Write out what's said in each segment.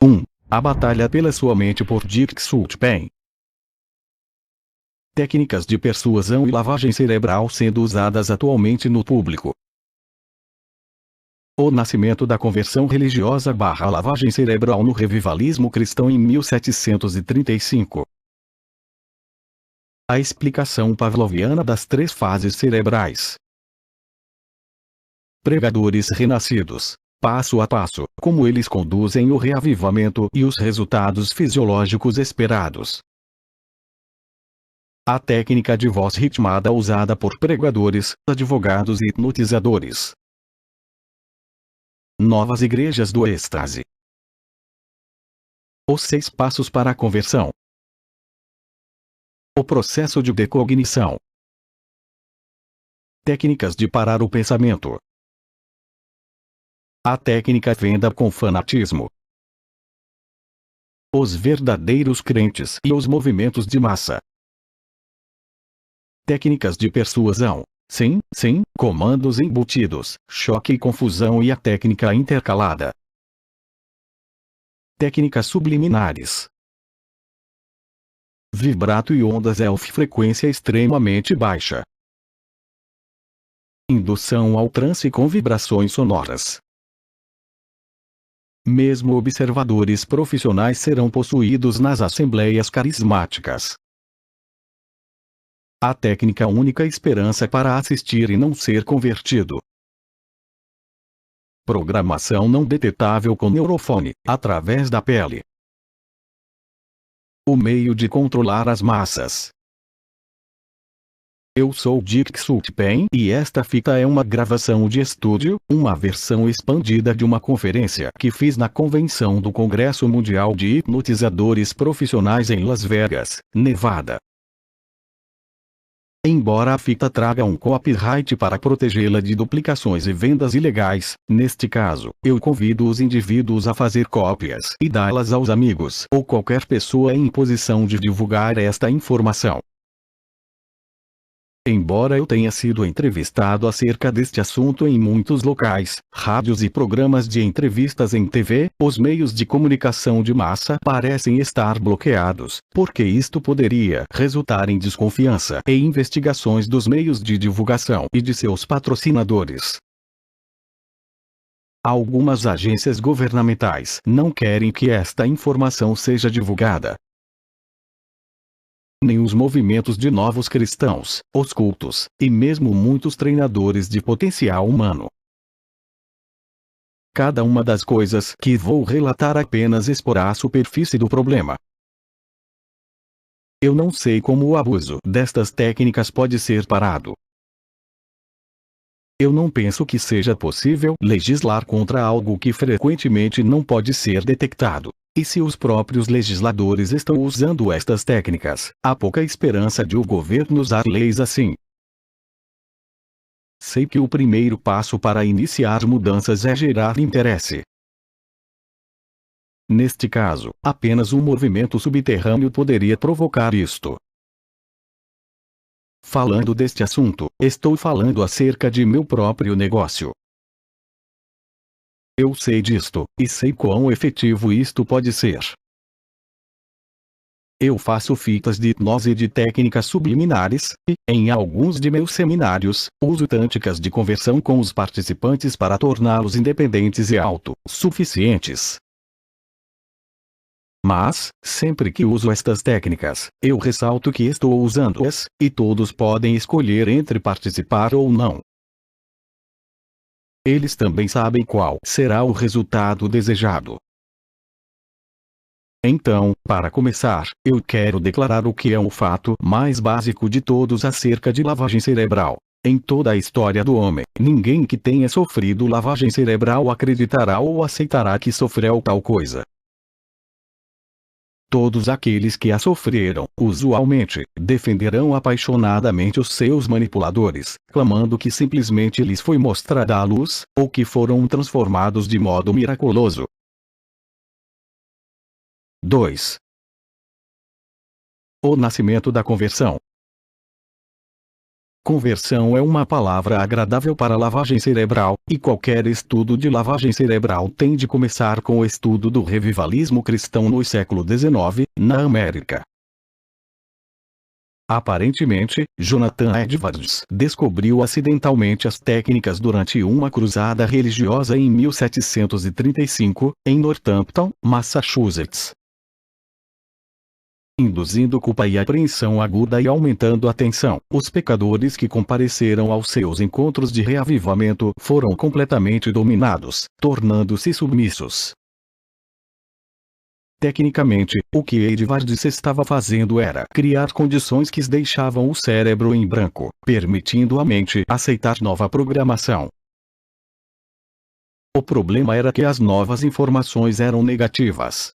1. A batalha pela sua mente por Dick Sultpen. Técnicas de persuasão e lavagem cerebral sendo usadas atualmente no público. O nascimento da conversão religiosa / lavagem cerebral no revivalismo cristão em 1735. A explicação pavloviana das 3 fases cerebrais. Pregadores renascidos. Passo a passo, como eles conduzem o reavivamento e os resultados fisiológicos esperados. A técnica de voz ritmada usada por pregadores, advogados e hipnotizadores. Novas igrejas do êxtase. Os 6 passos para a conversão. O processo de decognição. Técnicas de parar o pensamento. A técnica venda com fanatismo. Os verdadeiros crentes e os movimentos de massa. Técnicas de persuasão. Sim, sim, comandos embutidos, choque e confusão e a técnica intercalada. Técnicas subliminares. Vibrato e ondas ELF frequência extremamente baixa. Indução ao transe com vibrações sonoras. Mesmo observadores profissionais serão possuídos nas assembleias carismáticas. A técnica única esperança para assistir e não ser convertido. Programação não detetável com neurofone, através da pele. O meio de controlar as massas. Eu sou Dick Sultpen e esta fita é uma gravação de estúdio, uma versão expandida de uma conferência que fiz na convenção do Congresso Mundial de Hipnotizadores Profissionais em Las Vegas, Nevada. Embora a fita traga um copyright para protegê-la de duplicações e vendas ilegais, neste caso, eu convido os indivíduos a fazer cópias e dá-las aos amigos ou qualquer pessoa em posição de divulgar esta informação. Embora eu tenha sido entrevistado acerca deste assunto em muitos locais, rádios e programas de entrevistas em TV, os meios de comunicação de massa parecem estar bloqueados, porque isto poderia resultar em desconfiança e investigações dos meios de divulgação e de seus patrocinadores. Algumas agências governamentais não querem que esta informação seja divulgada. Nem os movimentos de novos cristãos, os cultos, e mesmo muitos treinadores de potencial humano. Cada uma das coisas que vou relatar apenas exporá a superfície do problema. Eu não sei como o abuso destas técnicas pode ser parado. Eu não penso que seja possível legislar contra algo que frequentemente não pode ser detectado. E se os próprios legisladores estão usando estas técnicas, há pouca esperança de o governo usar leis assim. Sei que o primeiro passo para iniciar mudanças é gerar interesse. Neste caso, apenas um movimento subterrâneo poderia provocar isto. Falando deste assunto, estou falando acerca de meu próprio negócio. Eu sei disto, e sei quão efetivo isto pode ser. Eu faço fitas de hipnose e de técnicas subliminares, e, em alguns de meus seminários, uso táticas de conversão com os participantes para torná-los independentes e autossuficientes. Mas, sempre que uso estas técnicas, eu ressalto que estou usando-as, e todos podem escolher entre participar ou não. Eles também sabem qual será o resultado desejado. Então, para começar, eu quero declarar o que é o fato mais básico de todos acerca de lavagem cerebral. Em toda a história do homem, ninguém que tenha sofrido lavagem cerebral acreditará ou aceitará que sofreu tal coisa. Todos aqueles que a sofreram, usualmente, defenderão apaixonadamente os seus manipuladores, clamando que simplesmente lhes foi mostrada a luz, ou que foram transformados de modo miraculoso. 2. O nascimento da conversão. Conversão é uma palavra agradável para lavagem cerebral, e qualquer estudo de lavagem cerebral tem de começar com o estudo do revivalismo cristão no século XIX, na América. Aparentemente, Jonathan Edwards descobriu acidentalmente as técnicas durante uma cruzada religiosa em 1735, em Northampton, Massachusetts. Induzindo culpa e apreensão aguda e aumentando a tensão, os pecadores que compareceram aos seus encontros de reavivamento foram completamente dominados, tornando-se submissos. Tecnicamente, o que Edwards estava fazendo era criar condições que deixavam o cérebro em branco, permitindo à mente aceitar nova programação. O problema era que as novas informações eram negativas.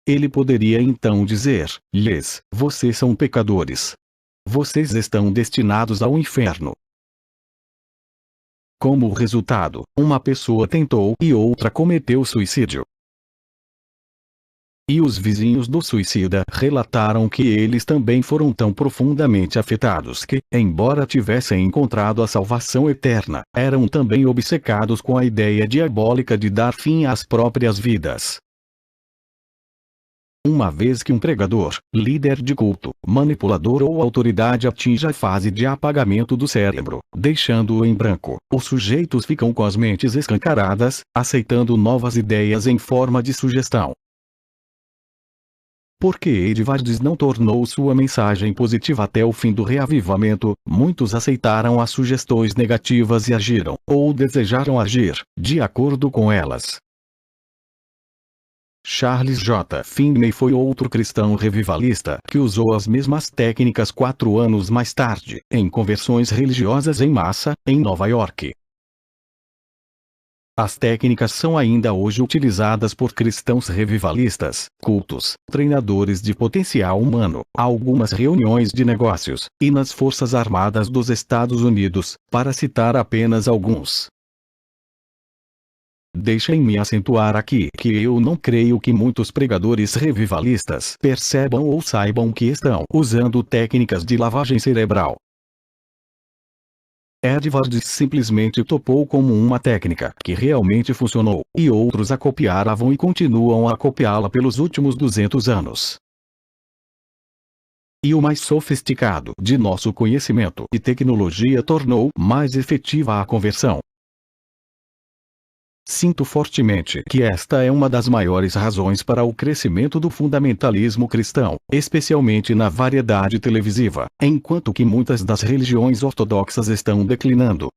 Ele poderia então dizer-lhes: vocês são pecadores. Vocês estão destinados ao inferno. Como resultado, uma pessoa tentou e outra cometeu suicídio. E os vizinhos do suicida relataram que eles também foram tão profundamente afetados que, embora tivessem encontrado a salvação eterna, eram também obcecados com a ideia diabólica de dar fim às próprias vidas. Uma vez que um pregador, líder de culto, manipulador ou autoridade atinge a fase de apagamento do cérebro, deixando-o em branco, os sujeitos ficam com as mentes escancaradas, aceitando novas ideias em forma de sugestão. Porque Edwards não tornou sua mensagem positiva até o fim do reavivamento, muitos aceitaram as sugestões negativas e agiram, ou desejaram agir, de acordo com elas. Charles J. Finney foi outro cristão revivalista que usou as mesmas técnicas 4 anos mais tarde, em conversões religiosas em massa, em Nova York. As técnicas são ainda hoje utilizadas por cristãos revivalistas, cultos, treinadores de potencial humano, algumas reuniões de negócios, e nas Forças Armadas dos Estados Unidos, para citar apenas alguns. Deixem-me acentuar aqui que eu não creio que muitos pregadores revivalistas percebam ou saibam que estão usando técnicas de lavagem cerebral. Edwards simplesmente topou como uma técnica que realmente funcionou, e outros a copiavam e continuam a copiá-la pelos últimos 200 anos. E o mais sofisticado de nosso conhecimento e tecnologia tornou mais efetiva a conversão. Sinto fortemente que esta é uma das maiores razões para o crescimento do fundamentalismo cristão, especialmente na variedade televisiva, enquanto que muitas das religiões ortodoxas estão declinando.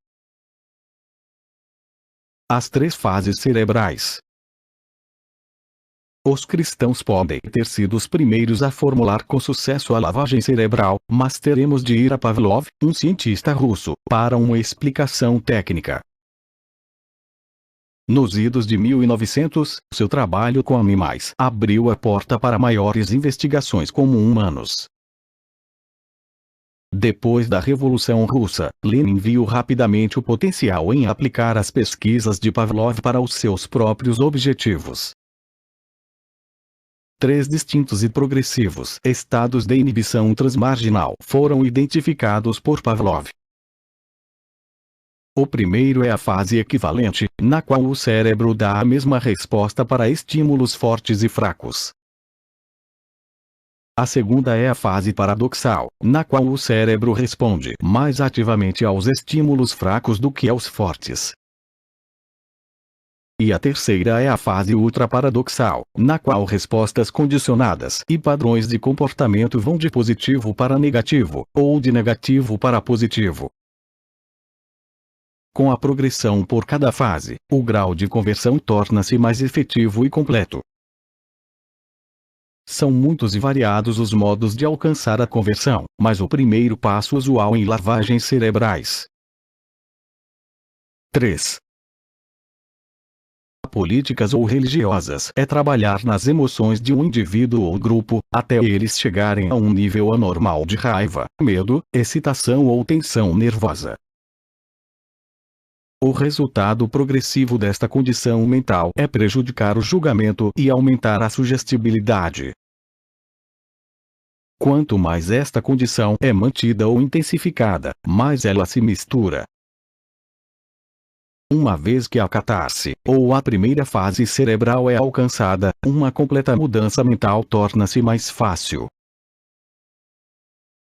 As 3 fases cerebrais. Os cristãos podem ter sido os primeiros a formular com sucesso a lavagem cerebral, mas teremos de ir a Pavlov, um cientista russo, para uma explicação técnica. Nos idos de 1900, seu trabalho com animais abriu a porta para maiores investigações como humanos. Depois da Revolução Russa, Lenin viu rapidamente o potencial em aplicar as pesquisas de Pavlov para os seus próprios objetivos. 3 distintos e progressivos estados de inibição transmarginal foram identificados por Pavlov. O primeiro é a fase equivalente, na qual o cérebro dá a mesma resposta para estímulos fortes e fracos. A segunda é a fase paradoxal, na qual o cérebro responde mais ativamente aos estímulos fracos do que aos fortes. E a terceira é a fase ultraparadoxal, na qual respostas condicionadas e padrões de comportamento vão de positivo para negativo, ou de negativo para positivo. Com a progressão por cada fase, o grau de conversão torna-se mais efetivo e completo. São muitos e variados os modos de alcançar a conversão, mas o primeiro passo usual em lavagens cerebrais. 3. Políticas ou religiosas é trabalhar nas emoções de um indivíduo ou grupo, até eles chegarem a um nível anormal de raiva, medo, excitação ou tensão nervosa. O resultado progressivo desta condição mental é prejudicar o julgamento e aumentar a sugestibilidade. Quanto mais esta condição é mantida ou intensificada, mais ela se mistura. Uma vez que a catarse, ou a primeira fase cerebral é alcançada, uma completa mudança mental torna-se mais fácil.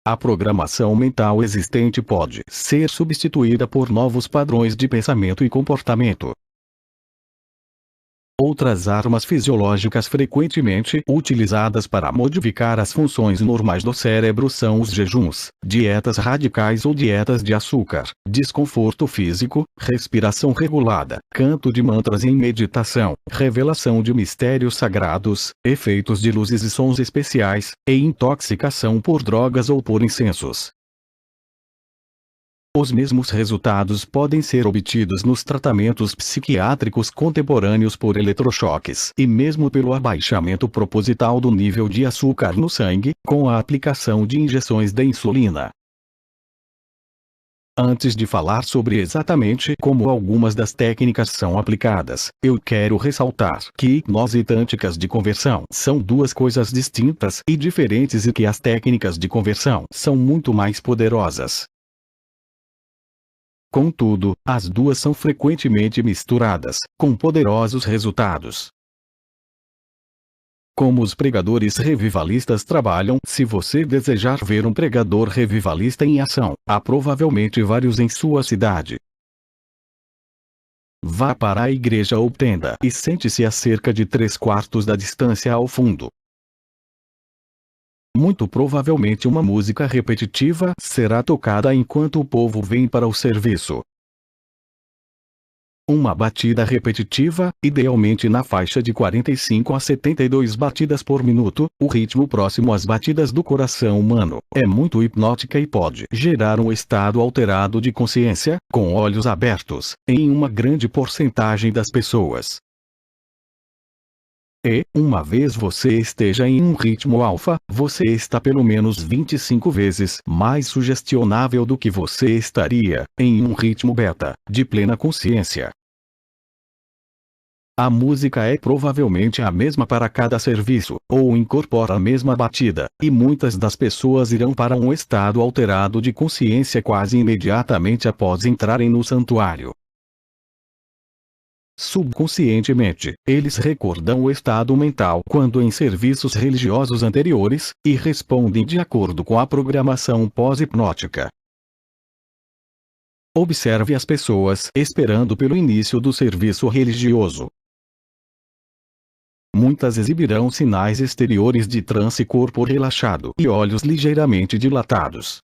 A programação mental existente pode ser substituída por novos padrões de pensamento e comportamento. Outras armas fisiológicas frequentemente utilizadas para modificar as funções normais do cérebro são os jejuns, dietas radicais ou dietas de açúcar, desconforto físico, respiração regulada, canto de mantras em meditação, revelação de mistérios sagrados, efeitos de luzes e sons especiais, e intoxicação por drogas ou por incensos. Os mesmos resultados podem ser obtidos nos tratamentos psiquiátricos contemporâneos por eletrochoques e mesmo pelo abaixamento proposital do nível de açúcar no sangue, com a aplicação de injeções de insulina. Antes de falar sobre exatamente como algumas das técnicas são aplicadas, eu quero ressaltar que hipnose e tânticas de conversão são duas coisas distintas e diferentes e que as técnicas de conversão são muito mais poderosas. Contudo, as duas são frequentemente misturadas, com poderosos resultados. Como os pregadores revivalistas trabalham, se você desejar ver um pregador revivalista em ação, há provavelmente vários em sua cidade. Vá para a igreja ou tenda e sente-se a cerca de 3/4 da distância ao fundo. Muito provavelmente uma música repetitiva será tocada enquanto o povo vem para o serviço. Uma batida repetitiva, idealmente na faixa de 45 a 72 batidas por minuto, o ritmo próximo às batidas do coração humano, é muito hipnótica e pode gerar um estado alterado de consciência, com olhos abertos, em uma grande porcentagem das pessoas. E, uma vez você esteja em um ritmo alfa, você está pelo menos 25 vezes mais sugestionável do que você estaria em um ritmo beta, de plena consciência. A música é provavelmente a mesma para cada serviço, ou incorpora a mesma batida, e muitas das pessoas irão para um estado alterado de consciência quase imediatamente após entrarem no santuário. Subconscientemente, eles recordam o estado mental quando em serviços religiosos anteriores, e respondem de acordo com a programação pós-hipnótica. Observe as pessoas esperando pelo início do serviço religioso. Muitas exibirão sinais exteriores de transe, corpo relaxado e olhos ligeiramente dilatados.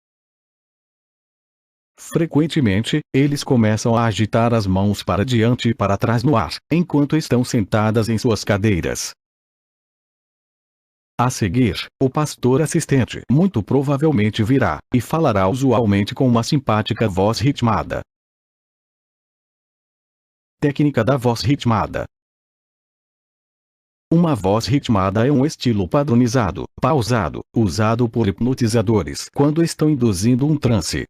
Frequentemente, eles começam a agitar as mãos para diante e para trás no ar, enquanto estão sentadas em suas cadeiras. A seguir, o pastor assistente muito provavelmente virá, e falará usualmente com uma simpática voz ritmada. Técnica da voz ritmada. Uma voz ritmada é um estilo padronizado, pausado, usado por hipnotizadores quando estão induzindo um transe.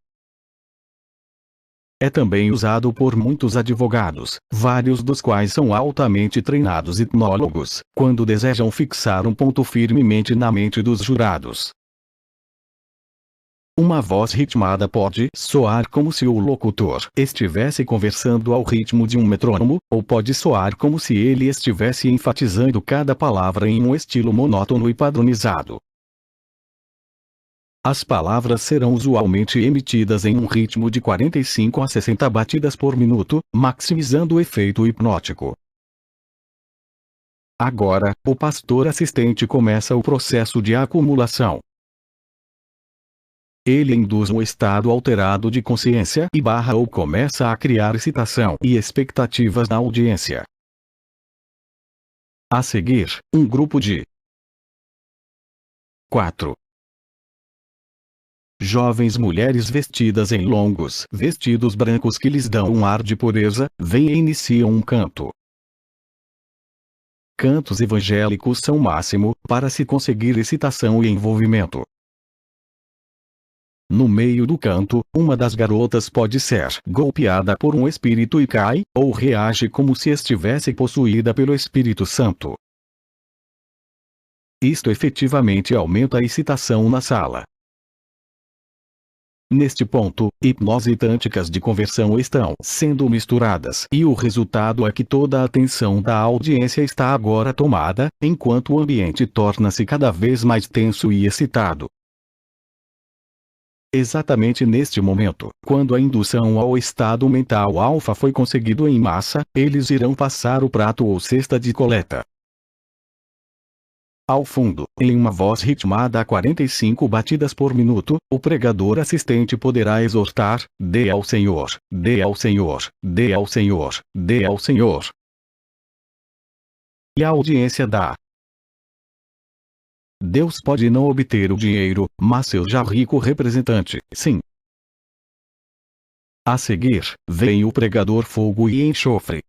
É também usado por muitos advogados, vários dos quais são altamente treinados hipnólogos, quando desejam fixar um ponto firmemente na mente dos jurados. Uma voz ritmada pode soar como se o locutor estivesse conversando ao ritmo de um metrônomo, ou pode soar como se ele estivesse enfatizando cada palavra em um estilo monótono e padronizado. As palavras serão usualmente emitidas em um ritmo de 45 a 60 batidas por minuto, maximizando o efeito hipnótico. Agora, o pastor assistente começa o processo de acumulação. Ele induz um estado alterado de consciência e ou começa a criar excitação e expectativas na audiência. A seguir, um grupo de 4 jovens mulheres vestidas em longos vestidos brancos que lhes dão um ar de pureza, vêm e iniciam um canto. Cantos evangélicos são o máximo para se conseguir excitação e envolvimento. No meio do canto, uma das garotas pode ser golpeada por um espírito e cai, ou reage como se estivesse possuída pelo Espírito Santo. isto efetivamente aumenta a excitação na sala. Neste ponto, hipnose e táticas de conversão estão sendo misturadas e o resultado é que toda a atenção da audiência está agora tomada, enquanto o ambiente torna-se cada vez mais tenso e excitado. Exatamente neste momento, quando a indução ao estado mental alfa foi conseguido em massa, eles irão passar o prato ou cesta de coleta. Ao fundo, em uma voz ritmada a 45 batidas por minuto, o pregador assistente poderá exortar: dê ao Senhor, dê ao Senhor, dê ao Senhor, dê ao Senhor. E a audiência dá. Deus pode não obter o dinheiro, mas seu já rico representante, sim. A seguir, vem o pregador fogo e enxofre.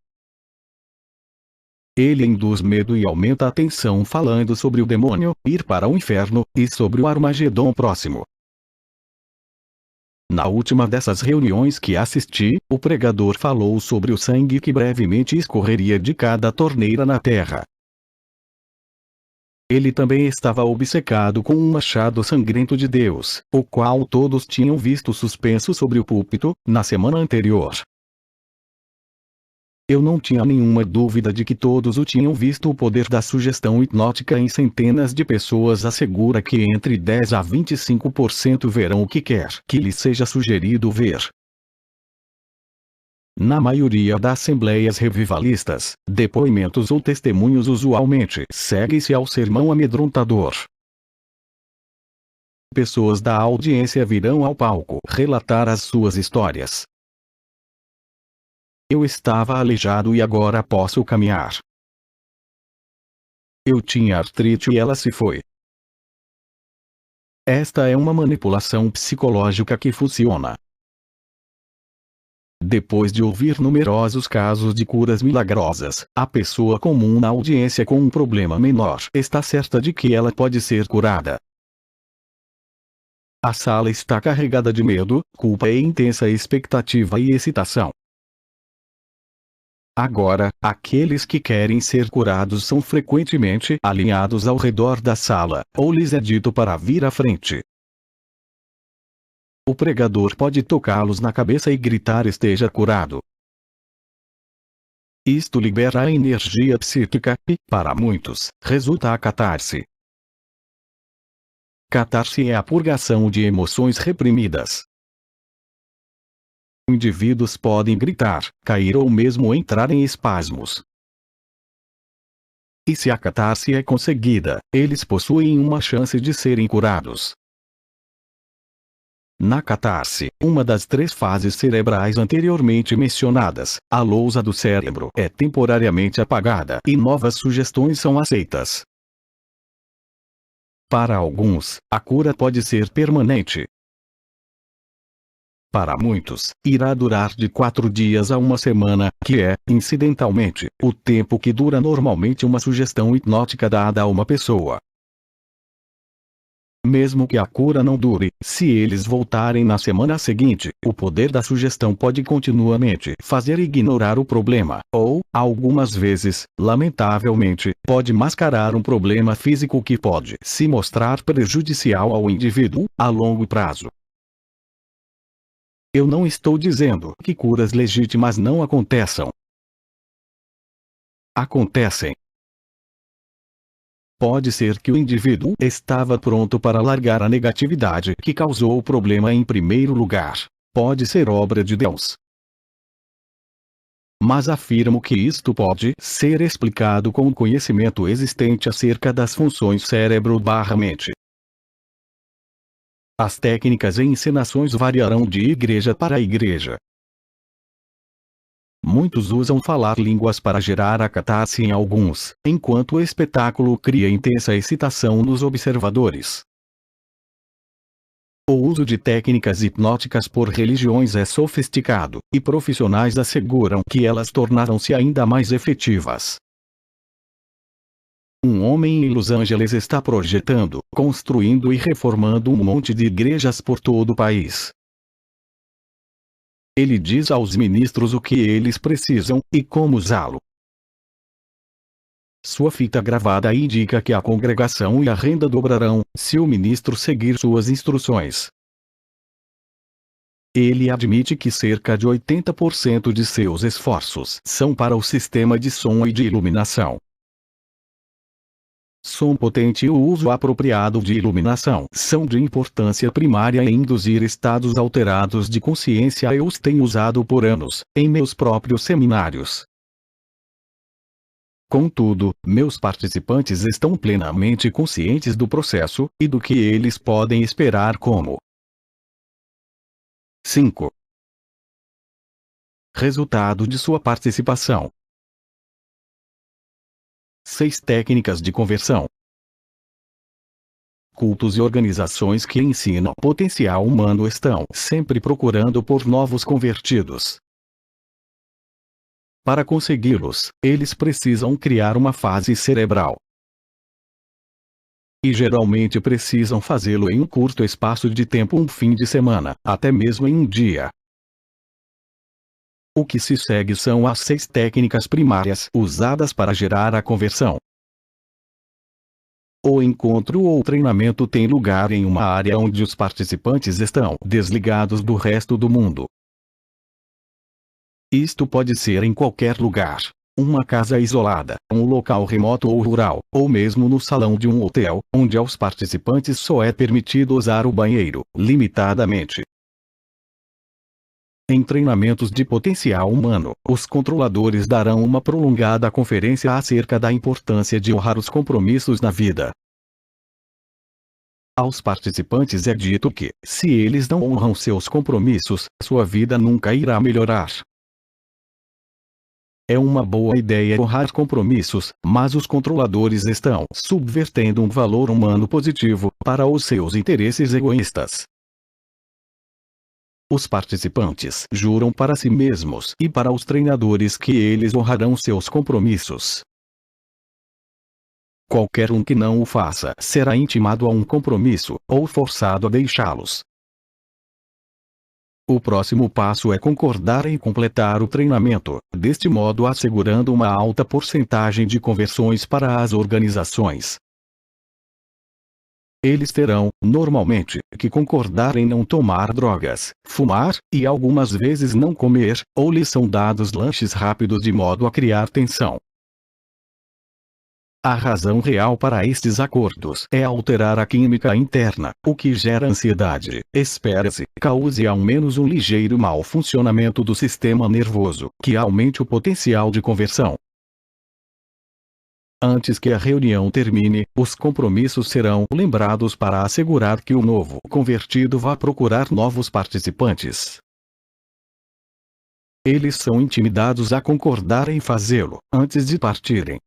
Ele induz medo e aumenta a tensão falando sobre o demônio ir para o inferno, e sobre o Armagedon próximo. Na última dessas reuniões que assisti, o pregador falou sobre o sangue que brevemente escorreria de cada torneira na terra. Ele também estava obcecado com um machado sangrento de Deus, o qual todos tinham visto suspenso sobre o púlpito, na semana anterior. Eu não tinha nenhuma dúvida de que todos o tinham visto. O poder da sugestão hipnótica em centenas de pessoas assegura que entre 10 a 25% verão o que quer que lhes seja sugerido ver. Na maioria das assembleias revivalistas, depoimentos ou testemunhos usualmente segue-se ao sermão amedrontador. Pessoas da audiência virão ao palco relatar as suas histórias. Eu estava aleijado e agora posso caminhar. Eu tinha artrite e ela se foi. Esta é uma manipulação psicológica que funciona. Depois de ouvir numerosos casos de curas milagrosas, a pessoa comum na audiência com um problema menor está certa de que ela pode ser curada. A sala está carregada de medo, culpa e intensa expectativa e excitação. Agora, aqueles que querem ser curados são frequentemente alinhados ao redor da sala, ou lhes é dito para vir à frente. O pregador pode tocá-los na cabeça e gritar: esteja curado. Isto libera a energia psíquica, e, para muitos, resulta a catarse. Catarse é a purgação de emoções reprimidas. Indivíduos podem gritar, cair ou mesmo entrar em espasmos. E se a catarse é conseguida, eles possuem uma chance de serem curados. Na catarse, uma das 3 fases cerebrais anteriormente mencionadas, a lousa do cérebro é temporariamente apagada e novas sugestões são aceitas. Para alguns, a cura pode ser permanente. Para muitos, irá durar de 4 dias a 1 semana, que é, incidentalmente, o tempo que dura normalmente uma sugestão hipnótica dada a uma pessoa. Mesmo que a cura não dure, se eles voltarem na semana seguinte, o poder da sugestão pode continuamente fazer ignorar o problema, ou, algumas vezes, lamentavelmente, pode mascarar um problema físico que pode se mostrar prejudicial ao indivíduo, a longo prazo. Eu não estou dizendo que curas legítimas não aconteçam. Acontecem. Pode ser que o indivíduo estava pronto para largar a negatividade que causou o problema em primeiro lugar. Pode ser obra de Deus. Mas afirmo que isto pode ser explicado com o conhecimento existente acerca das funções cérebro/mente. As técnicas e encenações variarão de igreja para igreja. Muitos usam falar línguas para gerar a catarse em alguns, enquanto o espetáculo cria intensa excitação nos observadores. O uso de técnicas hipnóticas por religiões é sofisticado, e profissionais asseguram que elas tornaram-se ainda mais efetivas. Um homem em Los Angeles está projetando, construindo e reformando um monte de igrejas por todo o país. Ele diz aos ministros o que eles precisam, e como usá-lo. Sua fita gravada indica que a congregação e a renda dobrarão, se o ministro seguir suas instruções. Ele admite que cerca de 80% de seus esforços são para o sistema de som e de iluminação. Som potente e o uso apropriado de iluminação são de importância primária em induzir estados alterados de consciência. Eu os tenho usado por anos, em meus próprios seminários. Contudo, meus participantes estão plenamente conscientes do processo, e do que eles podem esperar como 5. Resultado de sua participação. 6 técnicas de conversão. Cultos e organizações que ensinam potencial humano estão sempre procurando por novos convertidos. Para consegui-los, eles precisam criar uma fase cerebral. E geralmente precisam fazê-lo em um curto espaço de tempo, um fim de semana, até mesmo em um dia. O que se segue são as 6 técnicas primárias usadas para gerar a conversão. O encontro ou treinamento tem lugar em uma área onde os participantes estão desligados do resto do mundo. Isto pode ser em qualquer lugar. Uma casa isolada, um local remoto ou rural, ou mesmo no salão de um hotel, onde aos participantes só é permitido usar o banheiro, limitadamente. Em treinamentos de potencial humano, os controladores darão uma prolongada conferência acerca da importância de honrar os compromissos na vida. Aos participantes é dito que, se eles não honram seus compromissos, sua vida nunca irá melhorar. É uma boa ideia honrar compromissos, mas os controladores estão subvertendo um valor humano positivo para os seus interesses egoístas. Os participantes juram para si mesmos e para os treinadores que eles honrarão seus compromissos. Qualquer um que não o faça será intimado a um compromisso, ou forçado a deixá-los. O próximo passo é concordar em completar o treinamento, deste modo assegurando uma alta porcentagem de conversões para as organizações. Eles terão, normalmente, que concordar em não tomar drogas, fumar, e algumas vezes não comer, ou lhes são dados lanches rápidos de modo a criar tensão. A razão real para estes acordos é alterar a química interna, o que gera ansiedade, espera-se, cause ao menos um ligeiro mau funcionamento do sistema nervoso, que aumente o potencial de conversão. Antes que a reunião termine, os compromissos serão lembrados para assegurar que o novo convertido vá procurar novos participantes. Eles são intimidados a concordar em fazê-lo, antes de partirem.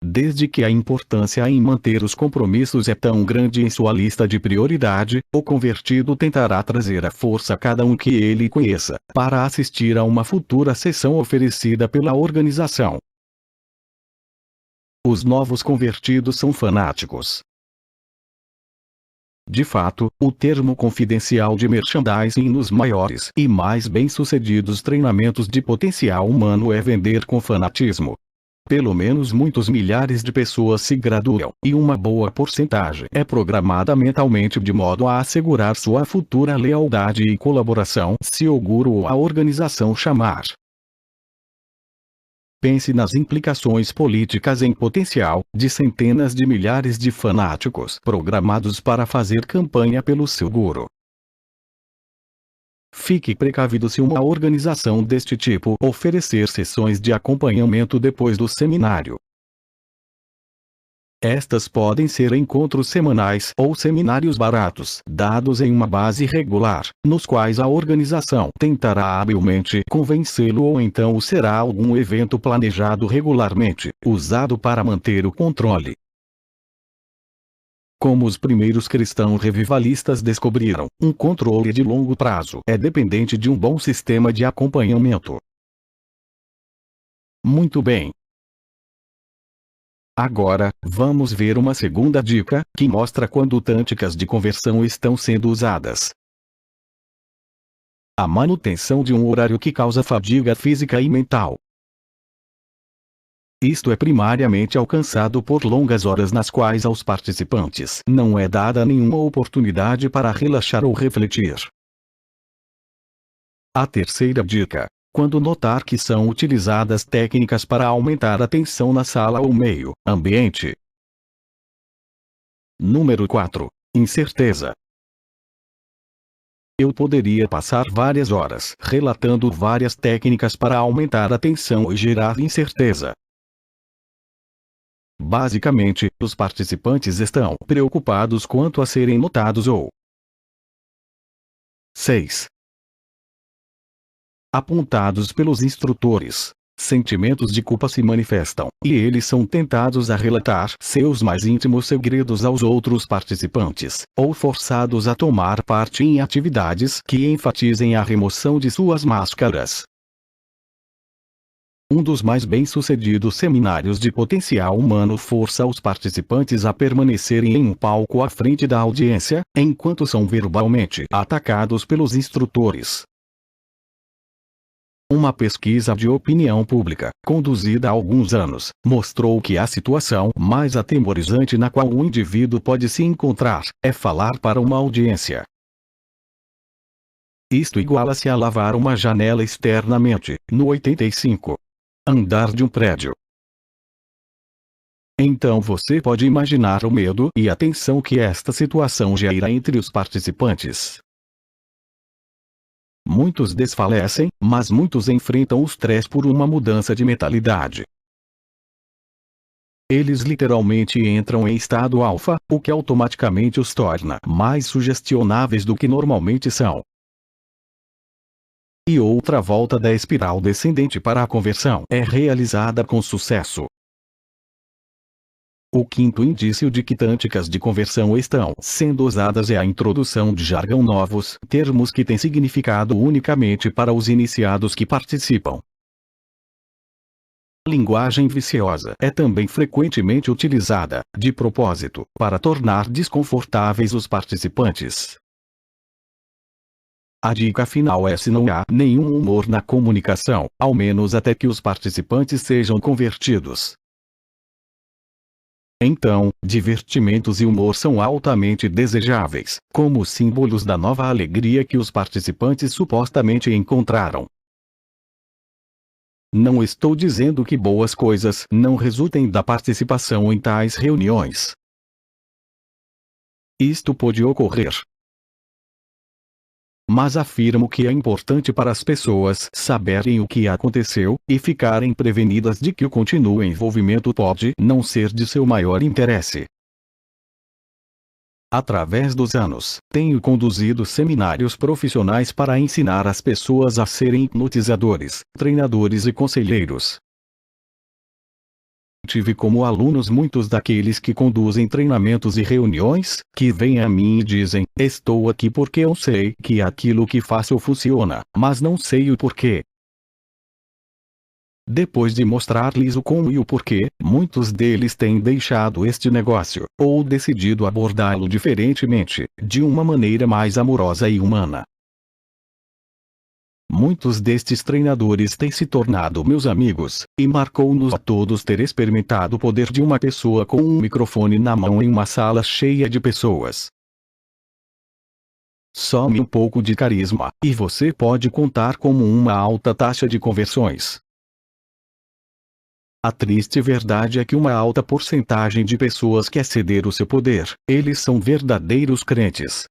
Desde que a importância em manter os compromissos é tão grande em sua lista de prioridade, o convertido tentará trazer à força cada um que ele conheça, para assistir a uma futura sessão oferecida pela organização. Os novos convertidos são fanáticos. De fato, o termo confidencial de merchandising nos maiores e mais bem-sucedidos treinamentos de potencial humano é vender com fanatismo. Pelo menos muitos milhares de pessoas se graduam, e uma boa porcentagem é programada mentalmente de modo a assegurar sua futura lealdade e colaboração se o guru ou a organização chamar. Pense nas implicações políticas em potencial, de centenas de milhares de fanáticos programados para fazer campanha pelo seu guru. Fique precavido se uma organização deste tipo oferecer sessões de acompanhamento depois do seminário. Estas podem ser encontros semanais ou seminários baratos, dados em uma base regular, nos quais a organização tentará habilmente convencê-lo, ou então será algum evento planejado regularmente, usado para manter o controle. Como os primeiros cristãos revivalistas descobriram, um controle de longo prazo é dependente de um bom sistema de acompanhamento. Muito bem. Agora, vamos ver uma segunda dica, que mostra quando táticas de conversão estão sendo usadas. A manutenção de um horário que causa fadiga física e mental. Isto é primariamente alcançado por longas horas nas quais aos participantes não é dada nenhuma oportunidade para relaxar ou refletir. A terceira dica: quando notar que são utilizadas técnicas para aumentar a tensão na sala ou meio ambiente. Número 4. Incerteza. Eu poderia passar várias horas relatando várias técnicas para aumentar a tensão e gerar incerteza. Basicamente, os participantes estão preocupados quanto a serem notados ou 6. Apontados pelos instrutores. Sentimentos de culpa se manifestam, e eles são tentados a relatar seus mais íntimos segredos aos outros participantes, ou forçados a tomar parte em atividades que enfatizem a remoção de suas máscaras. Um dos mais bem-sucedidos seminários de potencial humano força os participantes a permanecerem em um palco à frente da audiência, enquanto são verbalmente atacados pelos instrutores. Uma pesquisa de opinião pública, conduzida há alguns anos, mostrou que a situação mais atemorizante na qual o indivíduo pode se encontrar é falar para uma audiência. Isto iguala-se a lavar uma janela externamente, no 85 andar de um prédio. Então você pode imaginar o medo e a tensão que esta situação gera entre os participantes. Muitos desfalecem, mas muitos enfrentam o stress por uma mudança de mentalidade. Eles literalmente entram em estado alfa, o que automaticamente os torna mais sugestionáveis do que normalmente são. E outra volta da espiral descendente para a conversão é realizada com sucesso. O quinto indício de que táticas de conversão estão sendo usadas é a introdução de jargão novos, termos que têm significado unicamente para os iniciados que participam. A linguagem viciosa é também frequentemente utilizada, de propósito, para tornar desconfortáveis os participantes. A dica final é: se não há nenhum humor na comunicação, ao menos até que os participantes sejam convertidos. Então, divertimentos e humor são altamente desejáveis, como símbolos da nova alegria que os participantes supostamente encontraram. Não estou dizendo que boas coisas não resultem da participação em tais reuniões. Isto pode ocorrer. Mas afirmo que é importante para as pessoas saberem o que aconteceu, e ficarem prevenidas de que o contínuo envolvimento pode não ser de seu maior interesse. Através dos anos, tenho conduzido seminários profissionais para ensinar as pessoas a serem hipnotizadores, treinadores e conselheiros. Tive como alunos muitos daqueles que conduzem treinamentos e reuniões, que vêm a mim e dizem: estou aqui porque eu sei que aquilo que faço funciona, mas não sei o porquê. Depois de mostrar-lhes o como e o porquê, muitos deles têm deixado este negócio, ou decidido abordá-lo diferentemente, de uma maneira mais amorosa e humana. Muitos destes treinadores têm se tornado meus amigos, e marcou-nos a todos ter experimentado o poder de uma pessoa com um microfone na mão em uma sala cheia de pessoas. Some um pouco de carisma, e você pode contar com uma alta taxa de conversões. A triste verdade é que uma alta porcentagem de pessoas quer ceder o seu poder. Eles são verdadeiros crentes.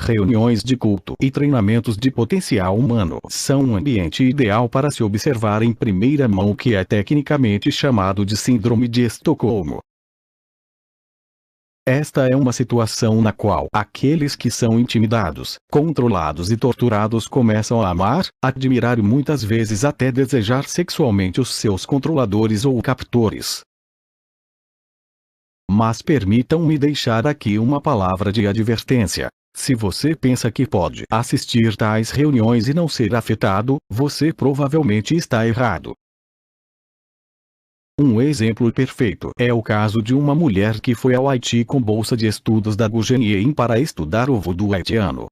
Reuniões de culto e treinamentos de potencial humano são um ambiente ideal para se observar em primeira mão o que é tecnicamente chamado de Síndrome de Estocolmo. Esta é uma situação na qual aqueles que são intimidados, controlados e torturados começam a amar, admirar e muitas vezes até desejar sexualmente os seus controladores ou captores. Mas permitam-me deixar aqui uma palavra de advertência. Se você pensa que pode assistir tais reuniões e não ser afetado, você provavelmente está errado. Um exemplo perfeito é o caso de uma mulher que foi ao Haiti com bolsa de estudos da Guggenheim para estudar o voodoo haitiano.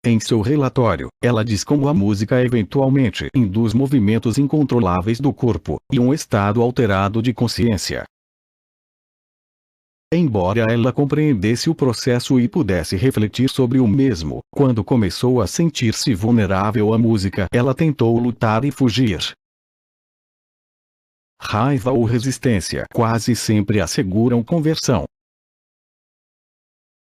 Em seu relatório, ela diz como a música eventualmente induz movimentos incontroláveis do corpo, e um estado alterado de consciência. Embora ela compreendesse o processo e pudesse refletir sobre o mesmo, quando começou a sentir-se vulnerável à música, ela tentou lutar e fugir. Raiva ou resistência quase sempre asseguram conversão.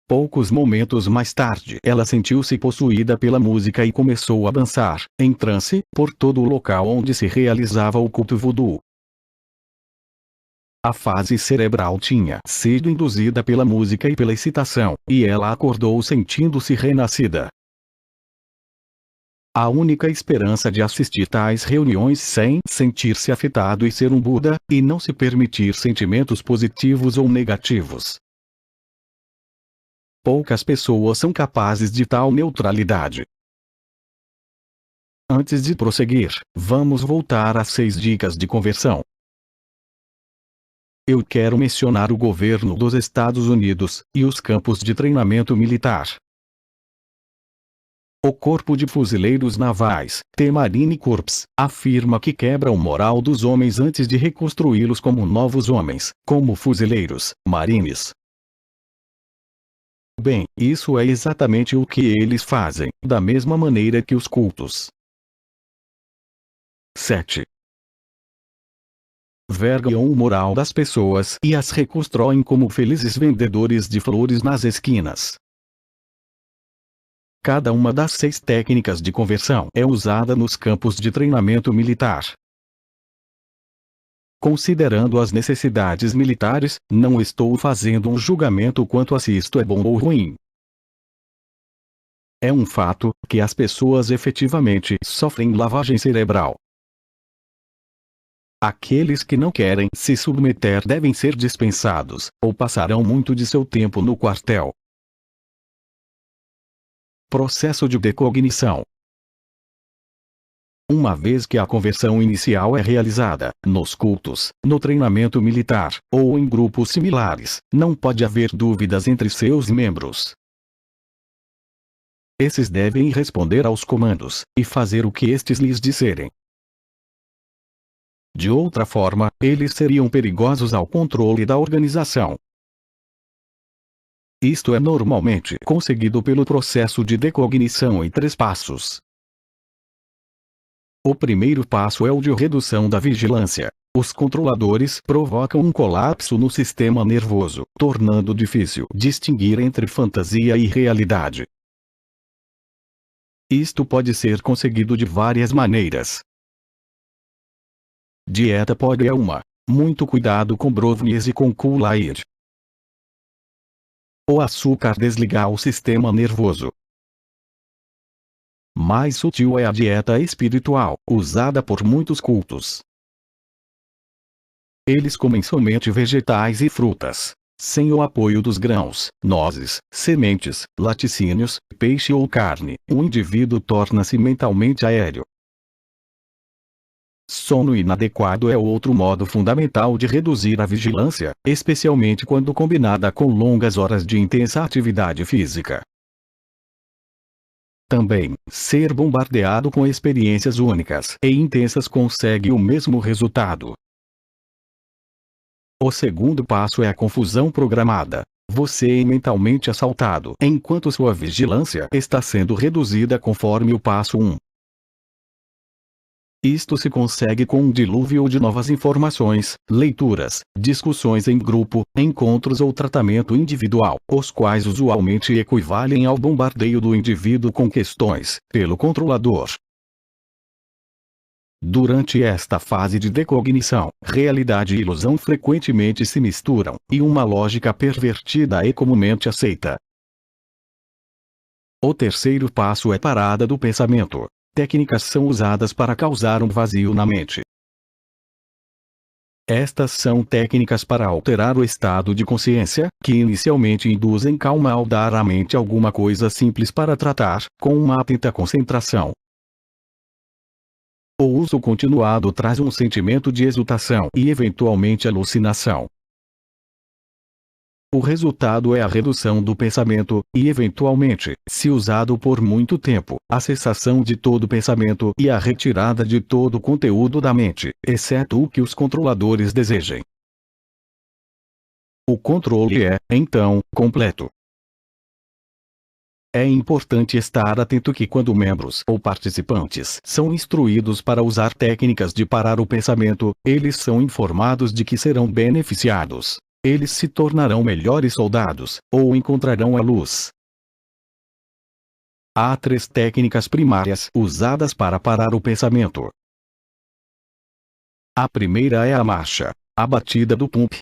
Poucos momentos mais tarde, ela sentiu-se possuída pela música e começou a dançar, em transe, por todo o local onde se realizava o culto voodoo. A fase cerebral tinha sido induzida pela música e pela excitação, e ela acordou sentindo-se renascida. A única esperança de assistir tais reuniões sem sentir-se afetado e ser um Buda, e não se permitir sentimentos positivos ou negativos. Poucas pessoas são capazes de tal neutralidade. Antes de prosseguir, vamos voltar às 6 dicas de conversão. Eu quero mencionar o governo dos Estados Unidos, e os campos de treinamento militar. O Corpo de Fuzileiros Navais, The Marine Corps, afirma que quebra o moral dos homens antes de reconstruí-los como novos homens, como fuzileiros, marines. Bem, isso é exatamente o que eles fazem, da mesma maneira que os cultos. 7. Vergam o moral das pessoas e as reconstroem como felizes vendedores de flores nas esquinas. Cada uma das 6 técnicas de conversão é usada nos campos de treinamento militar. Considerando as necessidades militares, não estou fazendo um julgamento quanto a se isto é bom ou ruim. É um fato que as pessoas efetivamente sofrem lavagem cerebral. Aqueles que não querem se submeter devem ser dispensados, ou passarão muito de seu tempo no quartel. Processo de decognição. Uma vez que a conversão inicial é realizada, nos cultos, no treinamento militar, ou em grupos similares, não pode haver dúvidas entre seus membros. Esses devem responder aos comandos, e fazer o que estes lhes disserem. De outra forma, eles seriam perigosos ao controle da organização. Isto é normalmente conseguido pelo processo de decognição em 3 passos. O primeiro passo é o de redução da vigilância. Os controladores provocam um colapso no sistema nervoso, tornando difícil distinguir entre fantasia e realidade. Isto pode ser conseguido de várias maneiras. Dieta pode é uma. Muito cuidado com brownies e com Kool-Aid. O açúcar desliga o sistema nervoso. Mais sutil é a dieta espiritual, usada por muitos cultos. Eles comem somente vegetais e frutas. Sem o apoio dos grãos, nozes, sementes, laticínios, peixe ou carne, o indivíduo torna-se mentalmente aéreo. Sono inadequado é outro modo fundamental de reduzir a vigilância, especialmente quando combinada com longas horas de intensa atividade física. Também, ser bombardeado com experiências únicas e intensas consegue o mesmo resultado. O segundo passo é a confusão programada. Você é mentalmente assaltado enquanto sua vigilância está sendo reduzida conforme o passo 1. Isto se consegue com um dilúvio de novas informações, leituras, discussões em grupo, encontros ou tratamento individual, os quais usualmente equivalem ao bombardeio do indivíduo com questões, pelo controlador. Durante esta fase de decognição, realidade e ilusão frequentemente se misturam, e uma lógica pervertida é comumente aceita. O terceiro passo é parada do pensamento. Técnicas são usadas para causar um vazio na mente. Estas são técnicas para alterar o estado de consciência, que inicialmente induzem calma ao dar à mente alguma coisa simples para tratar, com uma atenta concentração. O uso continuado traz um sentimento de exultação e eventualmente alucinação. O resultado é a redução do pensamento, e eventualmente, se usado por muito tempo, a cessação de todo pensamento e a retirada de todo o conteúdo da mente, exceto o que os controladores desejem. O controle é, então, completo. É importante estar atento que quando membros ou participantes são instruídos para usar técnicas de parar o pensamento, eles são informados de que serão beneficiados. Eles se tornarão melhores soldados, ou encontrarão a luz. Há 3 técnicas primárias usadas para parar o pensamento. A primeira é a marcha. A batida do pump.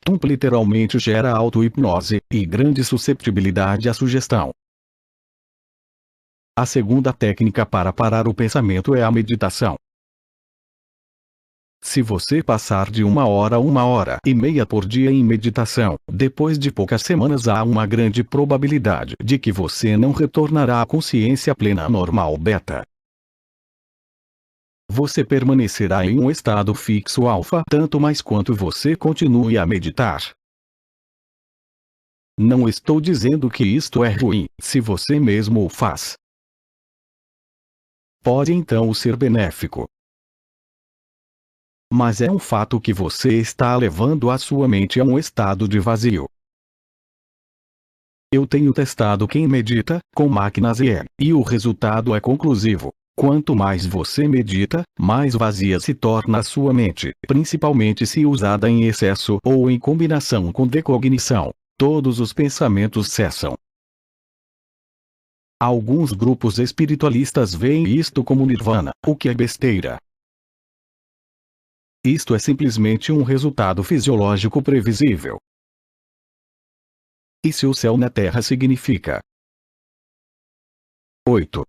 Pump literalmente gera auto-hipnose, e grande susceptibilidade à sugestão. A segunda técnica para parar o pensamento é a meditação. Se você passar de 1 hora por dia em meditação, depois de poucas semanas há uma grande probabilidade de que você não retornará à consciência plena normal beta. Você permanecerá em um estado fixo alfa tanto mais quanto você continue a meditar. Não estou dizendo que isto é ruim, se você mesmo o faz. Pode então ser benéfico. Mas é um fato que você está levando a sua mente a um estado de vazio. Eu tenho testado quem medita, com máquinas e o resultado é conclusivo. Quanto mais você medita, mais vazia se torna a sua mente, principalmente se usada em excesso ou em combinação com decognição. Todos os pensamentos cessam. Alguns grupos espiritualistas veem isto como nirvana, o que é besteira. Isto é simplesmente um resultado fisiológico previsível. E se o céu na terra significa 8.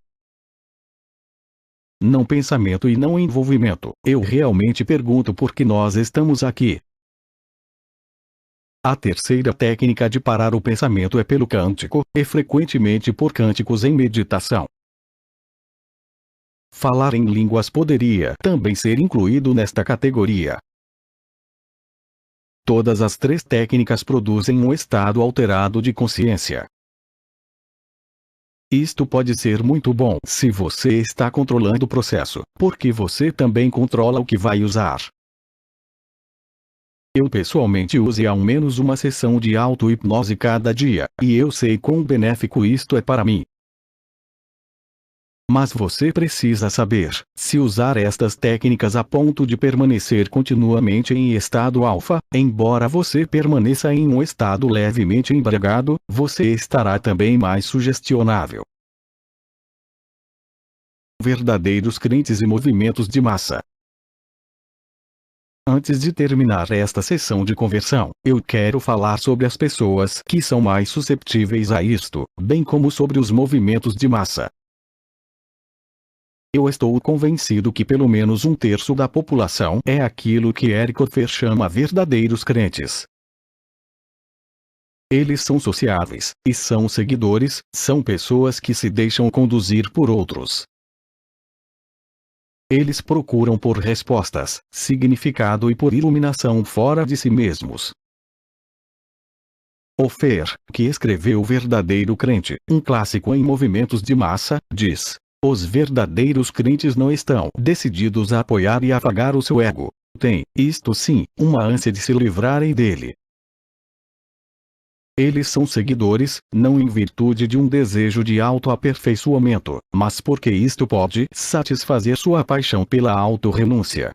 Não pensamento e não envolvimento, eu realmente pergunto por que nós estamos aqui. A terceira técnica de parar o pensamento é pelo cântico, e frequentemente por cânticos em meditação. Falar em línguas poderia também ser incluído nesta categoria. Todas as 3 técnicas produzem um estado alterado de consciência. Isto pode ser muito bom se você está controlando o processo, porque você também controla o que vai usar. Eu pessoalmente uso ao menos uma sessão de auto-hipnose cada dia, e eu sei quão benéfico isto é para mim. Mas você precisa saber, se usar estas técnicas a ponto de permanecer continuamente em estado alfa, embora você permaneça em um estado levemente embriagado, você estará também mais sugestionável. Verdadeiros crentes e movimentos de massa. Antes de terminar esta sessão de conversão, eu quero falar sobre as pessoas que são mais susceptíveis a isto, bem como sobre os movimentos de massa. Eu estou convencido que pelo menos 1/3 da população é aquilo que Eric Hoffer chama verdadeiros crentes. Eles são sociáveis, e são seguidores, são pessoas que se deixam conduzir por outros. Eles procuram por respostas, significado e por iluminação fora de si mesmos. Hoffer, que escreveu O Verdadeiro Crente, um clássico em movimentos de massa, diz: os verdadeiros crentes não estão decididos a apoiar e afagar o seu ego. Têm, isto sim, uma ânsia de se livrarem dele. Eles são seguidores, não em virtude de um desejo de autoaperfeiçoamento, mas porque isto pode satisfazer sua paixão pela autorrenúncia.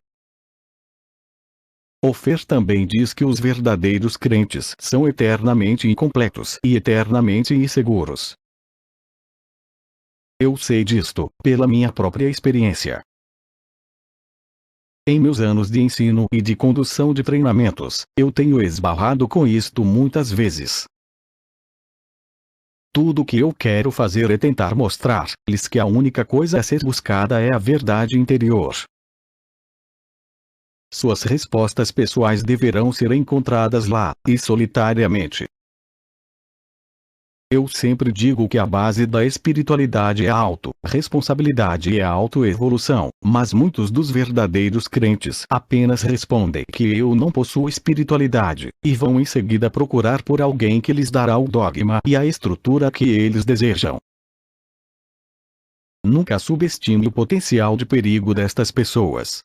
Hoffer também diz que os verdadeiros crentes são eternamente incompletos e eternamente inseguros. Eu sei disto, pela minha própria experiência. Em meus anos de ensino e de condução de treinamentos, eu tenho esbarrado com isto muitas vezes. Tudo o que eu quero fazer é tentar mostrar-lhes que a única coisa a ser buscada é a verdade interior. Suas respostas pessoais deverão ser encontradas lá, e solitariamente. Eu sempre digo que a base da espiritualidade é a auto-responsabilidade e a autoevolução, mas muitos dos verdadeiros crentes apenas respondem que eu não possuo espiritualidade, e vão em seguida procurar por alguém que lhes dará o dogma e a estrutura que eles desejam. Nunca subestime o potencial de perigo destas pessoas.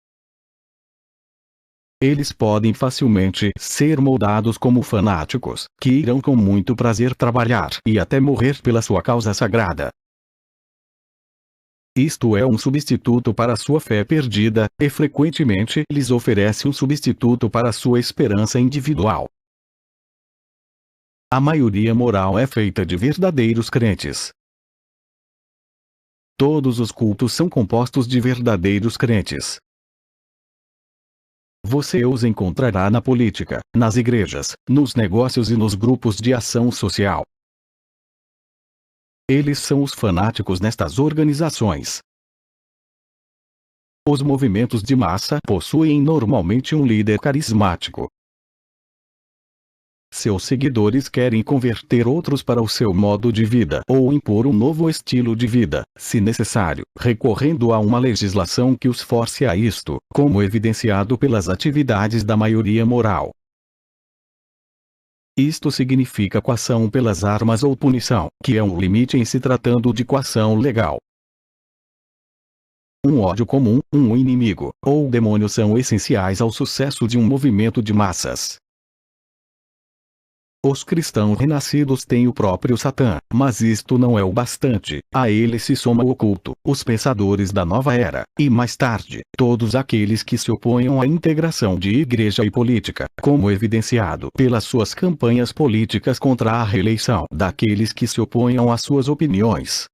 Eles podem facilmente ser moldados como fanáticos, que irão com muito prazer trabalhar e até morrer pela sua causa sagrada. Isto é um substituto para sua fé perdida, e frequentemente lhes oferece um substituto para sua esperança individual. A maioria moral é feita de verdadeiros crentes. Todos os cultos são compostos de verdadeiros crentes. Você os encontrará na política, nas igrejas, nos negócios e nos grupos de ação social. Eles são os fanáticos nestas organizações. Os movimentos de massa possuem normalmente um líder carismático. Seus seguidores querem converter outros para o seu modo de vida ou impor um novo estilo de vida, se necessário, recorrendo a uma legislação que os force a isto, como evidenciado pelas atividades da maioria moral. Isto significa coação pelas armas ou punição, que é um limite em se tratando de coação legal. Um ódio comum, um inimigo, ou demônio são essenciais ao sucesso de um movimento de massas. Os cristãos renascidos têm o próprio Satã, mas isto não é o bastante. A ele se soma o oculto, os pensadores da nova era, e mais tarde, todos aqueles que se opõem à integração de igreja e política, como evidenciado pelas suas campanhas políticas contra a reeleição daqueles que se opõem às suas opiniões.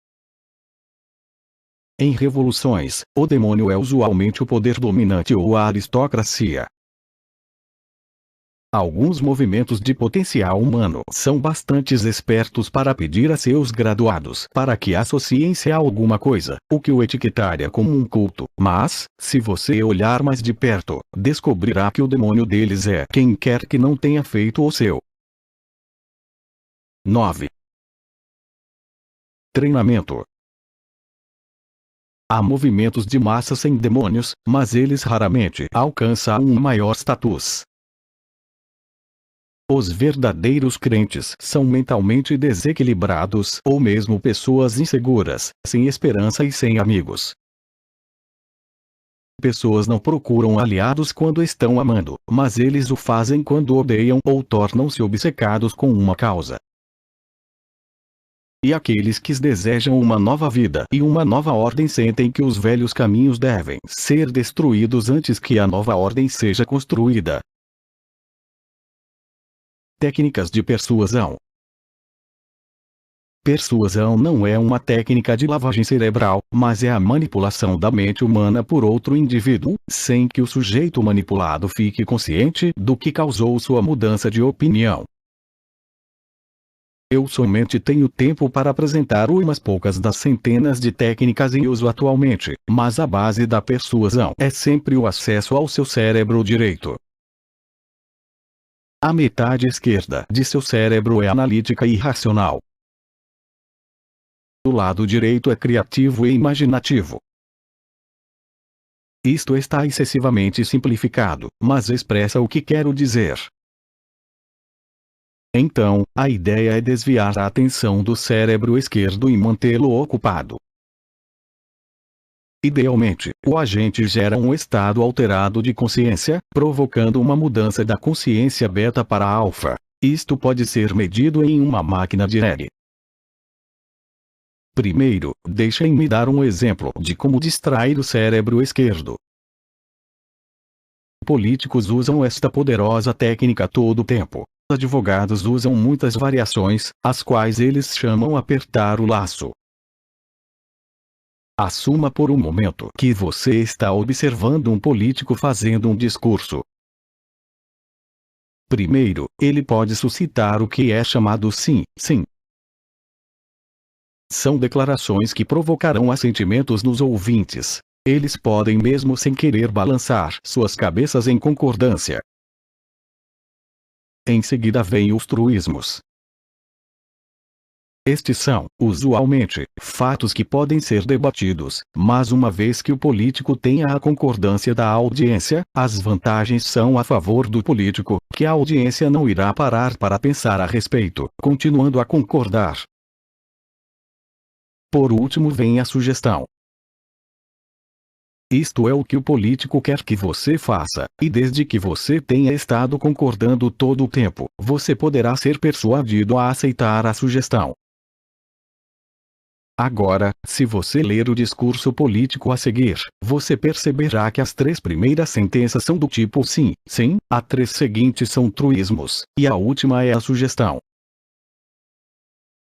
Em revoluções, o demônio é usualmente o poder dominante ou a aristocracia. Alguns movimentos de potencial humano são bastante espertos para pedir a seus graduados para que associem-se a alguma coisa, o que o etiquetaria como um culto, mas, se você olhar mais de perto, descobrirá que o demônio deles é quem quer que não tenha feito o seu. 9. Treinamento. Há movimentos de massa sem demônios, mas eles raramente alcançam um maior status. Os verdadeiros crentes são mentalmente desequilibrados ou mesmo pessoas inseguras, sem esperança e sem amigos. Pessoas não procuram aliados quando estão amando, mas eles o fazem quando odeiam ou tornam-se obcecados com uma causa. E aqueles que desejam uma nova vida e uma nova ordem sentem que os velhos caminhos devem ser destruídos antes que a nova ordem seja construída. Técnicas de persuasão. Persuasão não é uma técnica de lavagem cerebral, mas é a manipulação da mente humana por outro indivíduo, sem que o sujeito manipulado fique consciente do que causou sua mudança de opinião. Eu somente tenho tempo para apresentar umas poucas das centenas de técnicas em uso atualmente, mas a base da persuasão é sempre o acesso ao seu cérebro direito. A metade esquerda de seu cérebro é analítica e racional. O lado direito é criativo e imaginativo. Isto está excessivamente simplificado, mas expressa o que quero dizer. Então, a ideia é desviar a atenção do cérebro esquerdo e mantê-lo ocupado. Idealmente, o agente gera um estado alterado de consciência, provocando uma mudança da consciência beta para alfa. Isto pode ser medido em uma máquina de R. Primeiro, deixem-me dar um exemplo de como distrair o cérebro esquerdo. Políticos usam esta poderosa técnica todo o tempo. Advogados usam muitas variações, as quais eles chamam apertar o laço. Assuma por um momento que você está observando um político fazendo um discurso. Primeiro, ele pode suscitar o que é chamado sim, sim. São declarações que provocarão assentimentos nos ouvintes. Eles podem mesmo sem querer balançar suas cabeças em concordância. Em seguida vem os truísmos. Estes são, usualmente, fatos que podem ser debatidos, mas uma vez que o político tenha a concordância da audiência, as vantagens são a favor do político, que a audiência não irá parar para pensar a respeito, continuando a concordar. Por último vem a sugestão. Isto é o que o político quer que você faça, e desde que você tenha estado concordando todo o tempo, você poderá ser persuadido a aceitar a sugestão. Agora, se você ler o discurso político a seguir, você perceberá que as 3 primeiras sentenças são do tipo sim, sim, as 3 seguintes são truísmos, e a última é a sugestão.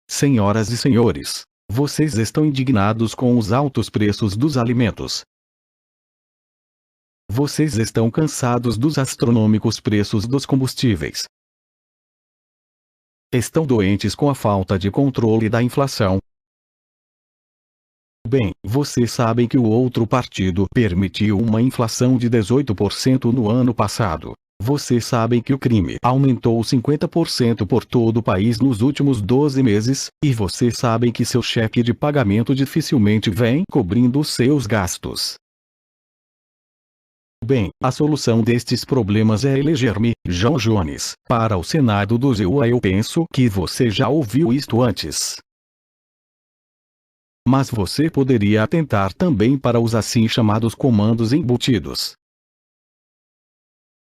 Senhoras e senhores, vocês estão indignados com os altos preços dos alimentos. Vocês estão cansados dos astronômicos preços dos combustíveis. Estão doentes com a falta de controle da inflação. Bem, vocês sabem que o outro partido permitiu uma inflação de 18% no ano passado. Vocês sabem que o crime aumentou 50% por todo o país nos últimos 12 meses, e vocês sabem que seu cheque de pagamento dificilmente vem cobrindo os seus gastos. Bem, a solução destes problemas é eleger-me, John Jones, para o Senado do EUA. Eu penso que você já ouviu isto antes. Mas você poderia atentar também para os assim chamados comandos embutidos.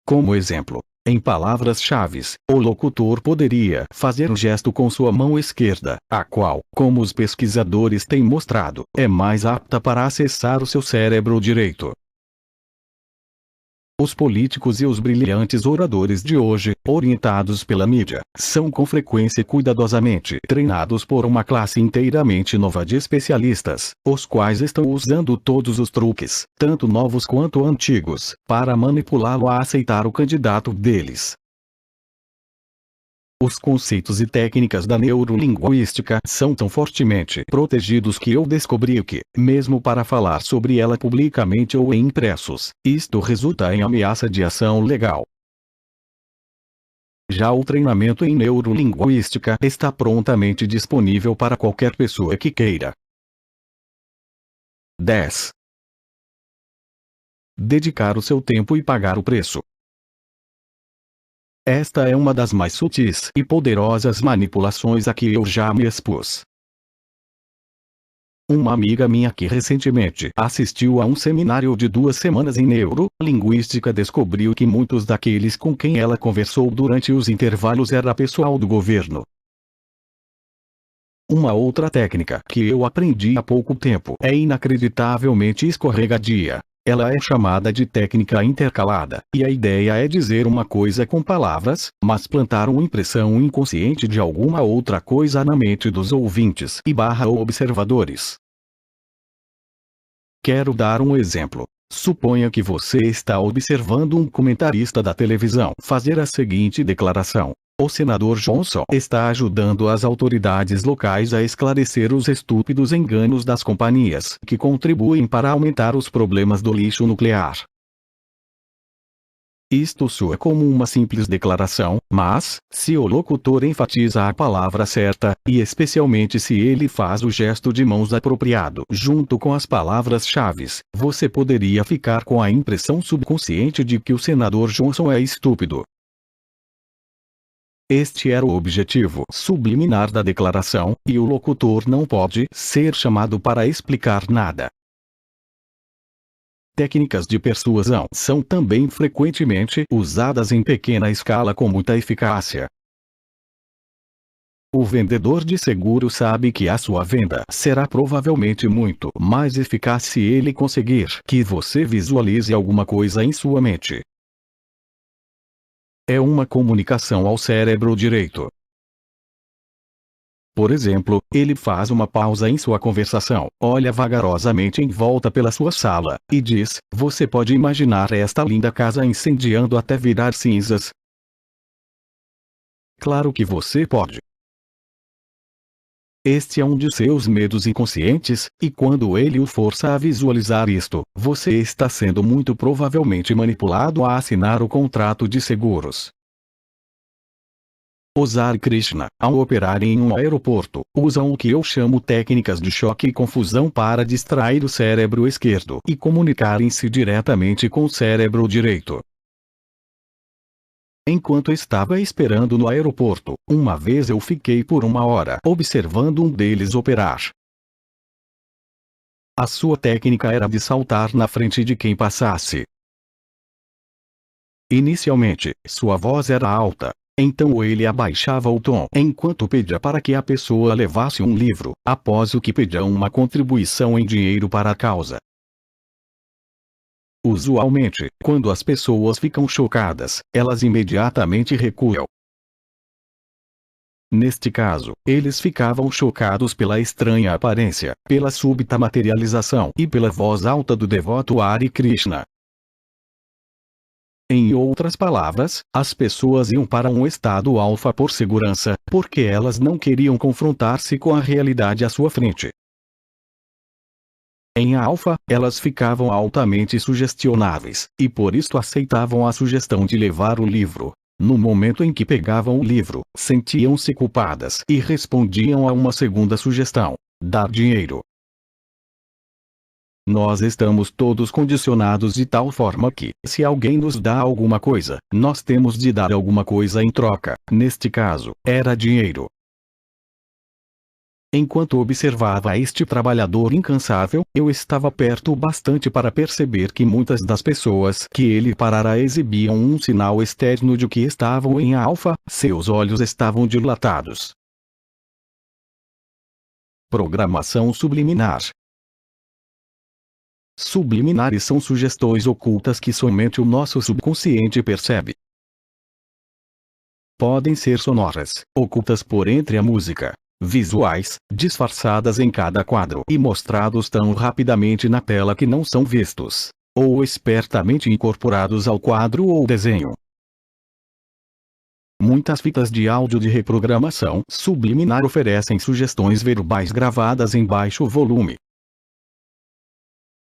Como exemplo, em palavras-chave, o locutor poderia fazer um gesto com sua mão esquerda, a qual, como os pesquisadores têm mostrado, é mais apta para acessar o seu cérebro direito. Os políticos e os brilhantes oradores de hoje, orientados pela mídia, são com frequência cuidadosamente treinados por uma classe inteiramente nova de especialistas, os quais estão usando todos os truques, tanto novos quanto antigos, para manipulá-lo a aceitar o candidato deles. Os conceitos e técnicas da neurolinguística são tão fortemente protegidos que eu descobri que, mesmo para falar sobre ela publicamente ou em impressos, isto resulta em ameaça de ação legal. Já o treinamento em neurolinguística está prontamente disponível para qualquer pessoa que queira. 10. Dedicar o seu tempo e pagar o preço. Esta é uma das mais sutis e poderosas manipulações a que eu já me expus. Uma amiga minha que recentemente assistiu a um seminário de 2 semanas em neurolinguística descobriu que muitos daqueles com quem ela conversou durante os intervalos era pessoal do governo. Uma outra técnica que eu aprendi há pouco tempo é inacreditavelmente escorregadia. Ela é chamada de técnica intercalada, e a ideia é dizer uma coisa com palavras, mas plantar uma impressão inconsciente de alguma outra coisa na mente dos ouvintes e observadores. Quero dar um exemplo. Suponha que você está observando um comentarista da televisão fazer a seguinte declaração: o senador Johnson está ajudando as autoridades locais a esclarecer os estúpidos enganos das companhias que contribuem para aumentar os problemas do lixo nuclear. Isto soa como uma simples declaração, mas, se o locutor enfatiza a palavra certa, e especialmente se ele faz o gesto de mãos apropriado junto com as palavras-chave, você poderia ficar com a impressão subconsciente de que o senador Johnson é estúpido. Este era o objetivo subliminar da declaração, e o locutor não pode ser chamado para explicar nada. Técnicas de persuasão são também frequentemente usadas em pequena escala com muita eficácia. O vendedor de seguro sabe que a sua venda será provavelmente muito mais eficaz se ele conseguir que você visualize alguma coisa em sua mente. É uma comunicação ao cérebro direito. Por exemplo, ele faz uma pausa em sua conversação, olha vagarosamente em volta pela sua sala, e diz: você pode imaginar esta linda casa incendiando até virar cinzas? Claro que você pode. Este é um de seus medos inconscientes, e quando ele o força a visualizar isto, você está sendo muito provavelmente manipulado a assinar o contrato de seguros. Os Hare Krishna, ao operarem em um aeroporto, usam o que eu chamo técnicas de choque e confusão para distrair o cérebro esquerdo e comunicarem-se diretamente com o cérebro direito. Enquanto estava esperando no aeroporto, uma vez eu fiquei por uma hora observando um deles operar. A sua técnica era de saltar na frente de quem passasse. Inicialmente, sua voz era alta. Então ele abaixava o tom enquanto pedia para que a pessoa levasse um livro, após o que pedia uma contribuição em dinheiro para a causa. Usualmente, quando as pessoas ficam chocadas, elas imediatamente recuam. Neste caso, eles ficavam chocados pela estranha aparência, pela súbita materialização e pela voz alta do devoto Hare Krishna. Em outras palavras, as pessoas iam para um estado alfa por segurança, porque elas não queriam confrontar-se com a realidade à sua frente. Em alfa, elas ficavam altamente sugestionáveis, e por isso aceitavam a sugestão de levar o livro. No momento em que pegavam o livro, sentiam-se culpadas e respondiam a uma segunda sugestão: dar dinheiro. Nós estamos todos condicionados de tal forma que, se alguém nos dá alguma coisa, nós temos de dar alguma coisa em troca. Neste caso, era dinheiro. Enquanto observava este trabalhador incansável, eu estava perto bastante para perceber que muitas das pessoas que ele parara exibiam um sinal externo de que estavam em alfa, seus olhos estavam dilatados. Programação subliminar. Subliminares são sugestões ocultas que somente o nosso subconsciente percebe. Podem ser sonoras, ocultas por entre a música, visuais, disfarçadas em cada quadro e mostrados tão rapidamente na tela que não são vistos, ou espertamente incorporados ao quadro ou desenho. Muitas fitas de áudio de reprogramação subliminar oferecem sugestões verbais gravadas em baixo volume.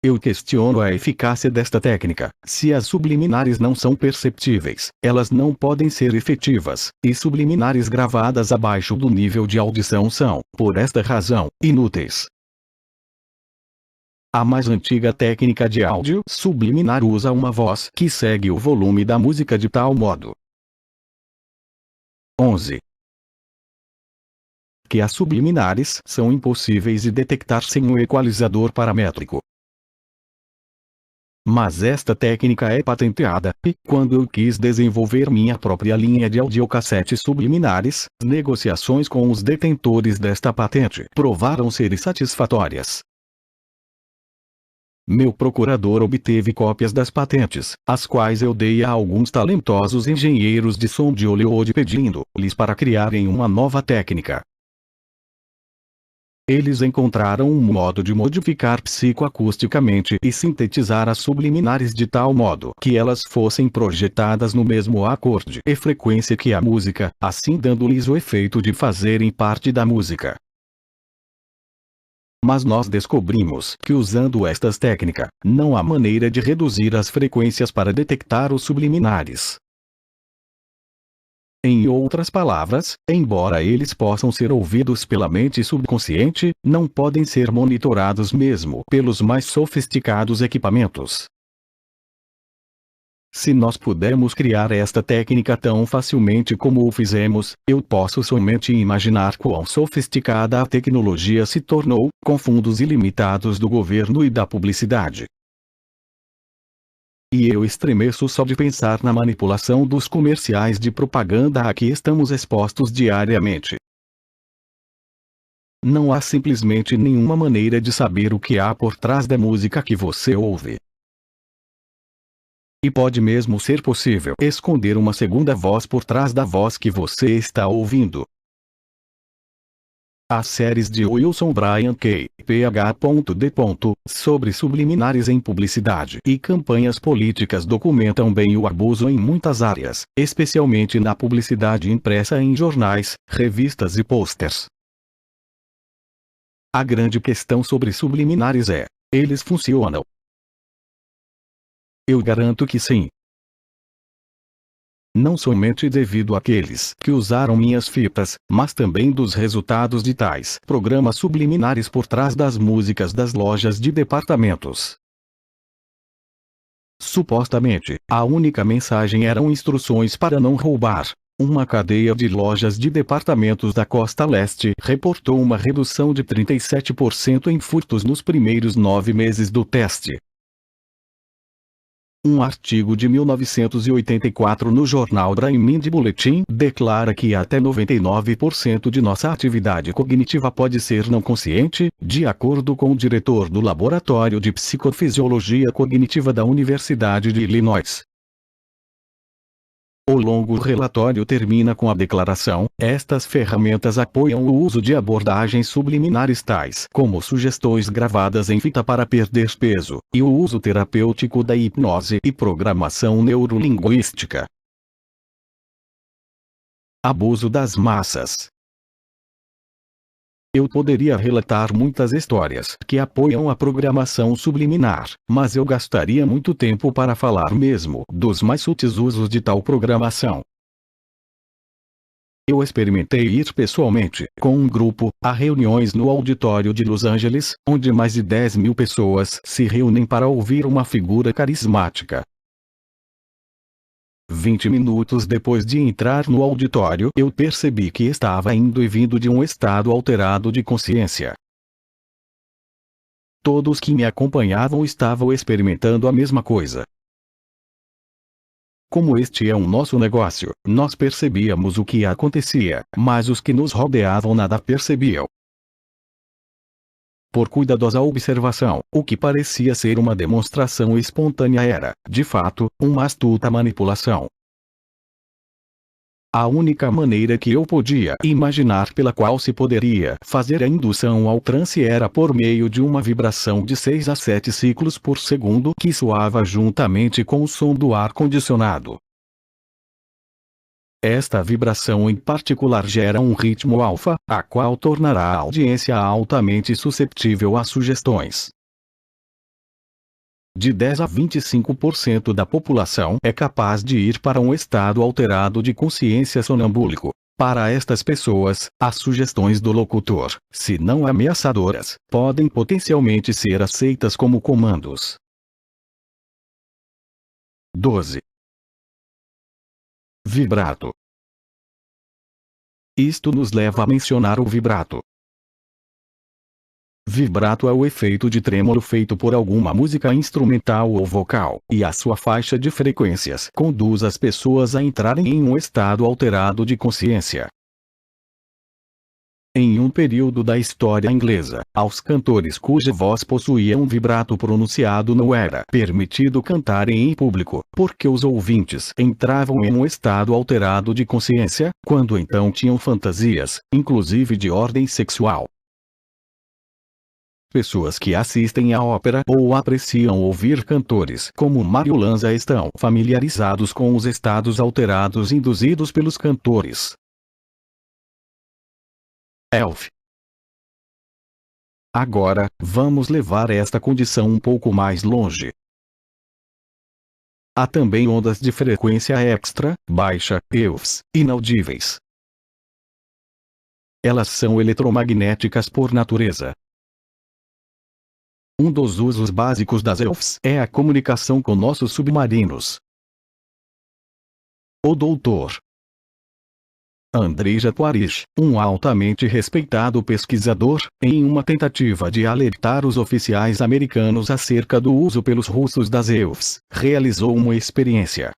Eu questiono a eficácia desta técnica. Se as subliminares não são perceptíveis, elas não podem ser efetivas, e subliminares gravadas abaixo do nível de audição são, por esta razão, inúteis. A mais antiga técnica de áudio subliminar usa uma voz que segue o volume da música de tal modo 11. Que as subliminares são impossíveis de detectar sem um equalizador paramétrico. Mas esta técnica é patenteada, e quando eu quis desenvolver minha própria linha de audiocassetes subliminares, negociações com os detentores desta patente provaram ser satisfatórias. Meu procurador obteve cópias das patentes, as quais eu dei a alguns talentosos engenheiros de som de Hollywood pedindo-lhes para criarem uma nova técnica. Eles encontraram um modo de modificar psicoacusticamente e sintetizar as subliminares de tal modo que elas fossem projetadas no mesmo acorde e frequência que a música, assim dando-lhes o efeito de fazerem parte da música. Mas nós descobrimos que usando estas técnicas, não há maneira de reduzir as frequências para detectar os subliminares. Em outras palavras, embora eles possam ser ouvidos pela mente subconsciente, não podem ser monitorados mesmo pelos mais sofisticados equipamentos. Se nós pudermos criar esta técnica tão facilmente como o fizemos, eu posso somente imaginar quão sofisticada a tecnologia se tornou, com fundos ilimitados do governo e da publicidade. E eu estremeço só de pensar na manipulação dos comerciais de propaganda a que estamos expostos diariamente. Não há simplesmente nenhuma maneira de saber o que há por trás da música que você ouve. E pode mesmo ser possível esconder uma segunda voz por trás da voz que você está ouvindo. As séries de Wilson Bryan K. Ph.D. sobre subliminares em publicidade e campanhas políticas documentam bem o abuso em muitas áreas, especialmente na publicidade impressa em jornais, revistas e posters. A grande questão sobre subliminares é: eles funcionam? Eu garanto que sim. não somente devido àqueles que usaram minhas fitas, mas também dos resultados de tais programas subliminares por trás das músicas das lojas de departamentos. Supostamente, a única mensagem eram instruções para não roubar. Uma cadeia de lojas de departamentos da costa leste reportou uma redução de 37% em furtos nos primeiros 9 meses do teste. Um artigo de 1984 no jornal Brainmind Bulletin declara que até 99% de nossa atividade cognitiva pode ser não consciente, de acordo com o diretor do Laboratório de Psicofisiologia Cognitiva da Universidade de Illinois. O longo relatório termina com a declaração: estas ferramentas apoiam o uso de abordagens subliminares tais como sugestões gravadas em fita para perder peso, e o uso terapêutico da hipnose e programação neurolinguística. Abuso das massas. Eu poderia relatar muitas histórias que apoiam a programação subliminar, mas eu gastaria muito tempo para falar mesmo dos mais sutis usos de tal programação. Eu experimentei ir pessoalmente, com um grupo, a reuniões no auditório de Los Angeles, onde mais de 10.000 pessoas se reúnem para ouvir uma figura carismática. 20 minutos depois de entrar no auditório, eu percebi que estava indo e vindo de um estado alterado de consciência. Todos que me acompanhavam estavam experimentando a mesma coisa. Como este é um nosso negócio, nós percebíamos o que acontecia, mas os que nos rodeavam nada percebiam. Por cuidadosa observação, o que parecia ser uma demonstração espontânea era, de fato, uma astuta manipulação. A única maneira que eu podia imaginar pela qual se poderia fazer a indução ao transe era por meio de uma vibração de 6 a 7 ciclos por segundo que soava juntamente com o som do ar-condicionado. Esta vibração em particular gera um ritmo alfa, a qual tornará a audiência altamente susceptível a sugestões. De 10 a 25% da população é capaz de ir para um estado alterado de consciência sonambúlico. Para estas pessoas, as sugestões do locutor, se não ameaçadoras, podem potencialmente ser aceitas como comandos. 12. Vibrato. Isto nos leva a mencionar o vibrato. Vibrato é o efeito de trêmolo feito por alguma música instrumental ou vocal, e a sua faixa de frequências conduz as pessoas a entrarem em um estado alterado de consciência. Em um período da história inglesa, aos cantores cuja voz possuía um vibrato pronunciado não era permitido cantarem em público, porque os ouvintes entravam em um estado alterado de consciência, quando então tinham fantasias, inclusive de ordem sexual. Pessoas que assistem à ópera ou apreciam ouvir cantores como Mario Lanza estão familiarizados com os estados alterados induzidos pelos cantores. Elf. Agora, vamos levar esta condição um pouco mais longe. Há também ondas de frequência extra, baixa, ELFs, inaudíveis. Elas são eletromagnéticas por natureza. Um dos usos básicos das ELFs é a comunicação com nossos submarinos. O Dr. Andrija Quarich, um altamente respeitado pesquisador, em uma tentativa de alertar os oficiais americanos acerca do uso pelos russos das ELFs, realizou uma experiência.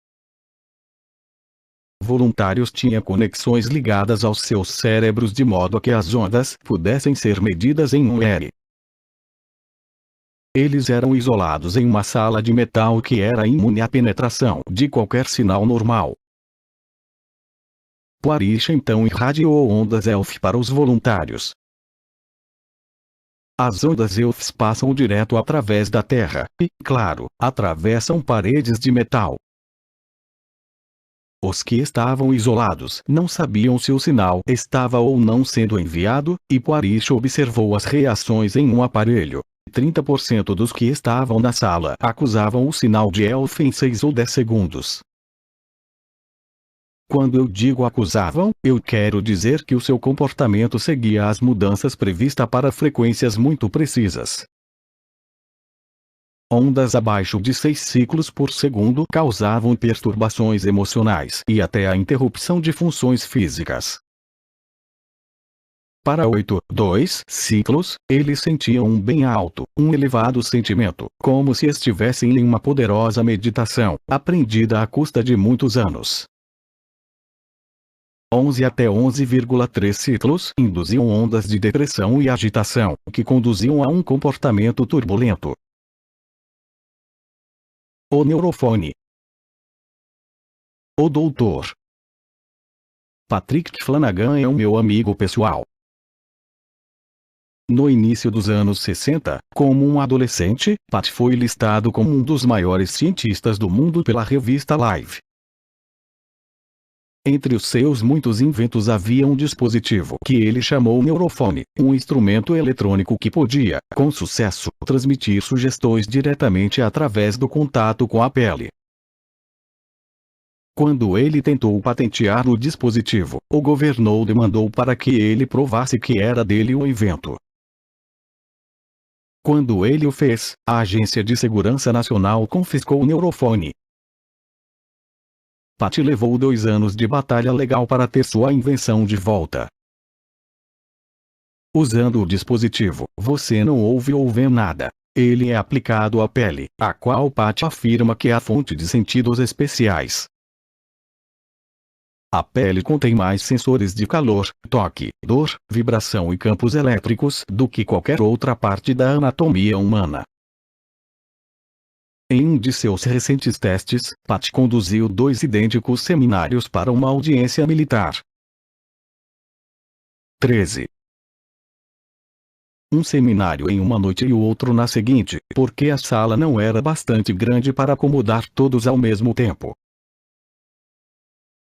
Voluntários tinham conexões ligadas aos seus cérebros de modo que as ondas pudessem ser medidas em um R. Eles eram isolados em uma sala de metal que era imune à penetração de qualquer sinal normal. Quarich então irradiou ondas ELF para os voluntários. As ondas ELFs passam direto através da Terra, e, claro, atravessam paredes de metal. Os que estavam isolados não sabiam se o sinal estava ou não sendo enviado, e Quarich observou as reações em um aparelho. 30% dos que estavam na sala acusavam o sinal de ELF em 6 ou 10 segundos. Quando eu digo acusavam, eu quero dizer que o seu comportamento seguia as mudanças previstas para frequências muito precisas. Ondas abaixo de 6 ciclos por segundo causavam perturbações emocionais e até a interrupção de funções físicas. Para 8,2 ciclos, eles sentiam um bem alto, um elevado sentimento, como se estivessem em uma poderosa meditação, aprendida à custa de muitos anos. 11 até 11,3 ciclos induziam ondas de depressão e agitação, que conduziam a um comportamento turbulento. O neurofone. O Dr. Patrick Flanagan é o meu amigo pessoal. No início dos anos 60, como um adolescente, Pat foi listado como um dos maiores cientistas do mundo pela revista Live. Entre os seus muitos inventos havia um dispositivo que ele chamou neurofone, um instrumento eletrônico que podia, com sucesso, transmitir sugestões diretamente através do contato com a pele. Quando ele tentou patentear o dispositivo, o governo demandou para que ele provasse que era dele o invento. Quando ele o fez, a Agência de Segurança Nacional confiscou o neurofone. Pat levou 2 anos de batalha legal para ter sua invenção de volta. Usando o dispositivo, você não ouve ou vê nada. Ele é aplicado à pele, a qual Pat afirma que é a fonte de sentidos especiais. A pele contém mais sensores de calor, toque, dor, vibração e campos elétricos do que qualquer outra parte da anatomia humana. Em um de seus recentes testes, Pat conduziu 2 idênticos seminários para uma audiência militar. 13. Um seminário em uma noite e o outro na seguinte, porque a sala não era bastante grande para acomodar todos ao mesmo tempo.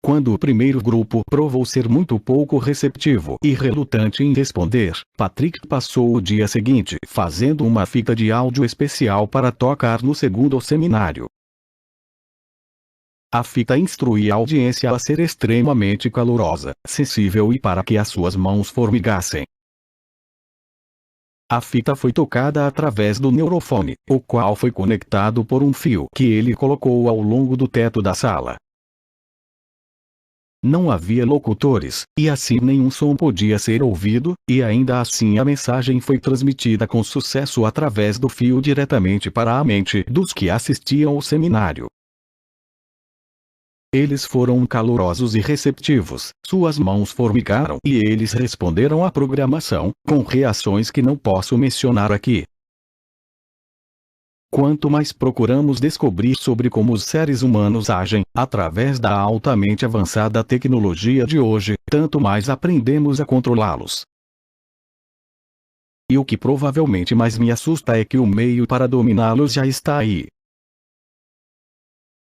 Quando o primeiro grupo provou ser muito pouco receptivo e relutante em responder, Patrick passou o dia seguinte fazendo uma fita de áudio especial para tocar no segundo seminário. A fita instruía a audiência a ser extremamente calorosa, sensível e para que as suas mãos formigassem. A fita foi tocada através do neurofone, o qual foi conectado por um fio que ele colocou ao longo do teto da sala. Não havia locutores, e assim nenhum som podia ser ouvido, e ainda assim a mensagem foi transmitida com sucesso através do fio diretamente para a mente dos que assistiam ao seminário. Eles foram calorosos e receptivos, suas mãos formigaram e eles responderam à programação, com reações que não posso mencionar aqui. Quanto mais procuramos descobrir sobre como os seres humanos agem, através da altamente avançada tecnologia de hoje, tanto mais aprendemos a controlá-los. E o que provavelmente mais me assusta é que o meio para dominá-los já está aí.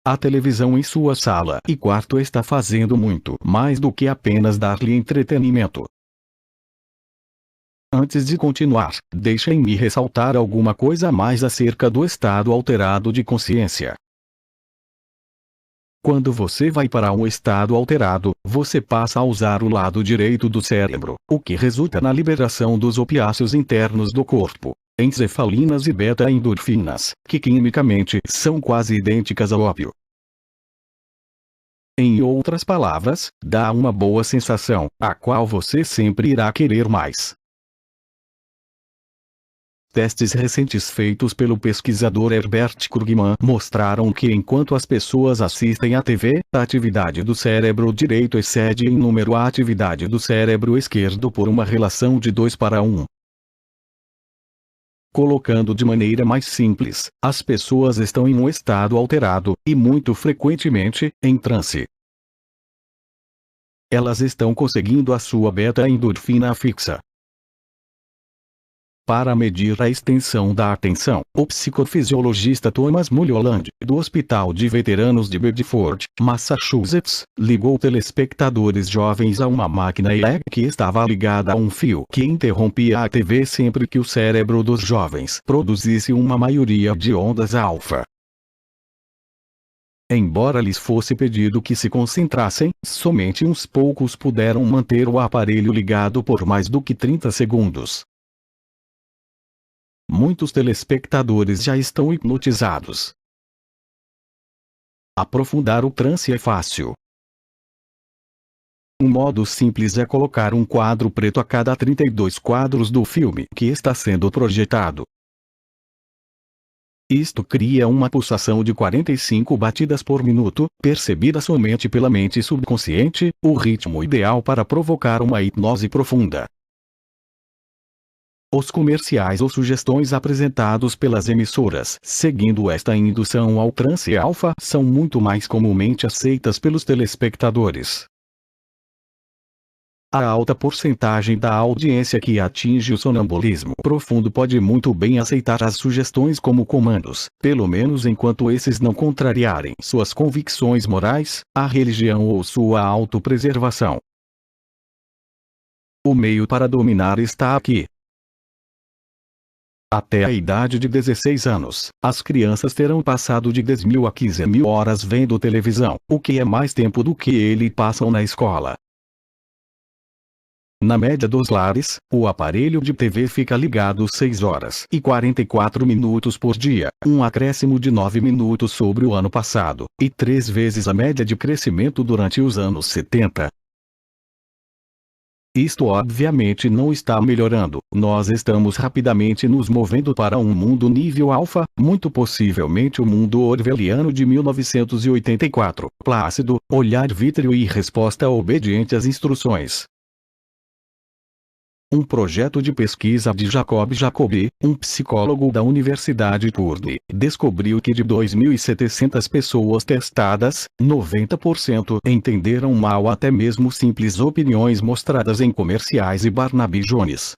A televisão em sua sala e quarto está fazendo muito mais do que apenas dar-lhe entretenimento. Antes de continuar, deixem-me ressaltar alguma coisa a mais acerca do estado alterado de consciência. Quando você vai para um estado alterado, você passa a usar o lado direito do cérebro, o que resulta na liberação dos opiáceos internos do corpo, encefalinas e beta-endorfinas, que quimicamente são quase idênticas ao ópio. Em outras palavras, dá uma boa sensação, a qual você sempre irá querer mais. Testes recentes feitos pelo pesquisador Herbert Krugman mostraram que enquanto as pessoas assistem à TV, a atividade do cérebro direito excede em número a atividade do cérebro esquerdo por uma relação de 2:1. Colocando de maneira mais simples, as pessoas estão em um estado alterado, e muito frequentemente, em transe. Elas estão conseguindo a sua beta-endorfina fixa. Para medir a extensão da atenção, o psicofisiologista Thomas Mulholland, do Hospital de Veteranos de Bedford, Massachusetts, ligou telespectadores jovens a uma máquina EEG que estava ligada a um fio que interrompia a TV sempre que o cérebro dos jovens produzisse uma maioria de ondas alfa. Embora lhes fosse pedido que se concentrassem, somente uns poucos puderam manter o aparelho ligado por mais do que 30 segundos. Muitos telespectadores já estão hipnotizados. Aprofundar o transe é fácil. Um modo simples é colocar um quadro preto a cada 32 quadros do filme que está sendo projetado. Isto cria uma pulsação de 45 batidas por minuto, percebida somente pela mente subconsciente, o ritmo ideal para provocar uma hipnose profunda. Os comerciais ou sugestões apresentados pelas emissoras, seguindo esta indução ao transe alfa, são muito mais comumente aceitas pelos telespectadores. A alta porcentagem da audiência que atinge o sonambulismo profundo pode muito bem aceitar as sugestões como comandos, pelo menos enquanto esses não contrariarem suas convicções morais, a religião ou sua autopreservação. O meio para dominar está aqui. Até a idade de 16 anos, as crianças terão passado de 10.000 a 15.000 horas vendo televisão, o que é mais tempo do que eles passam na escola. Na média dos lares, o aparelho de TV fica ligado 6 horas e 44 minutos por dia, um acréscimo de 9 minutos sobre o ano passado, e 3 vezes a média de crescimento durante os anos 70. Isto obviamente não está melhorando, nós estamos rapidamente nos movendo para um mundo nível alfa, muito possivelmente o mundo orwelliano de 1984, plácido, olhar vítreo e resposta obediente às instruções. Um projeto de pesquisa de Jacob Jacobi, um psicólogo da Universidade Purdue, descobriu que de 2.700 pessoas testadas, 90% entenderam mal até mesmo simples opiniões mostradas em comerciais e Barnaby Jones.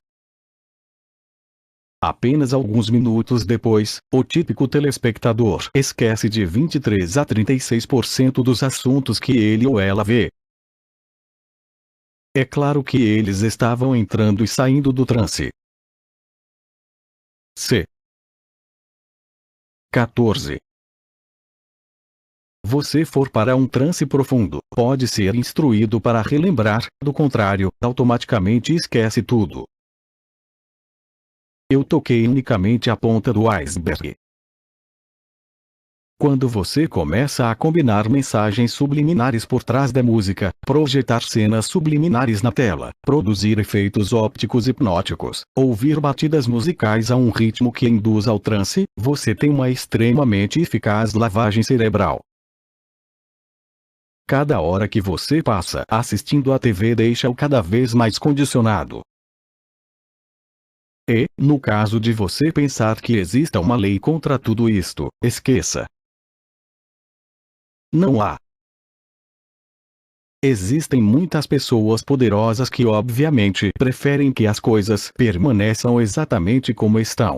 Apenas alguns minutos depois, o típico telespectador esquece de 23 a 36% dos assuntos que ele ou ela vê. É claro que eles estavam entrando e saindo do transe. C. 14. Você for para um transe profundo, pode ser instruído para relembrar, do contrário, automaticamente esquece tudo. Eu toquei unicamente a ponta do iceberg. Quando você começa a combinar mensagens subliminares por trás da música, projetar cenas subliminares na tela, produzir efeitos ópticos hipnóticos, ouvir batidas musicais a um ritmo que induz ao transe, você tem uma extremamente eficaz lavagem cerebral. Cada hora que você passa assistindo à TV deixa-o cada vez mais condicionado. E, no caso de você pensar que exista uma lei contra tudo isto, esqueça. Não há. Existem muitas pessoas poderosas que obviamente preferem que as coisas permaneçam exatamente como estão.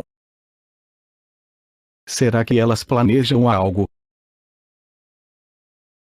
Será que elas planejam algo,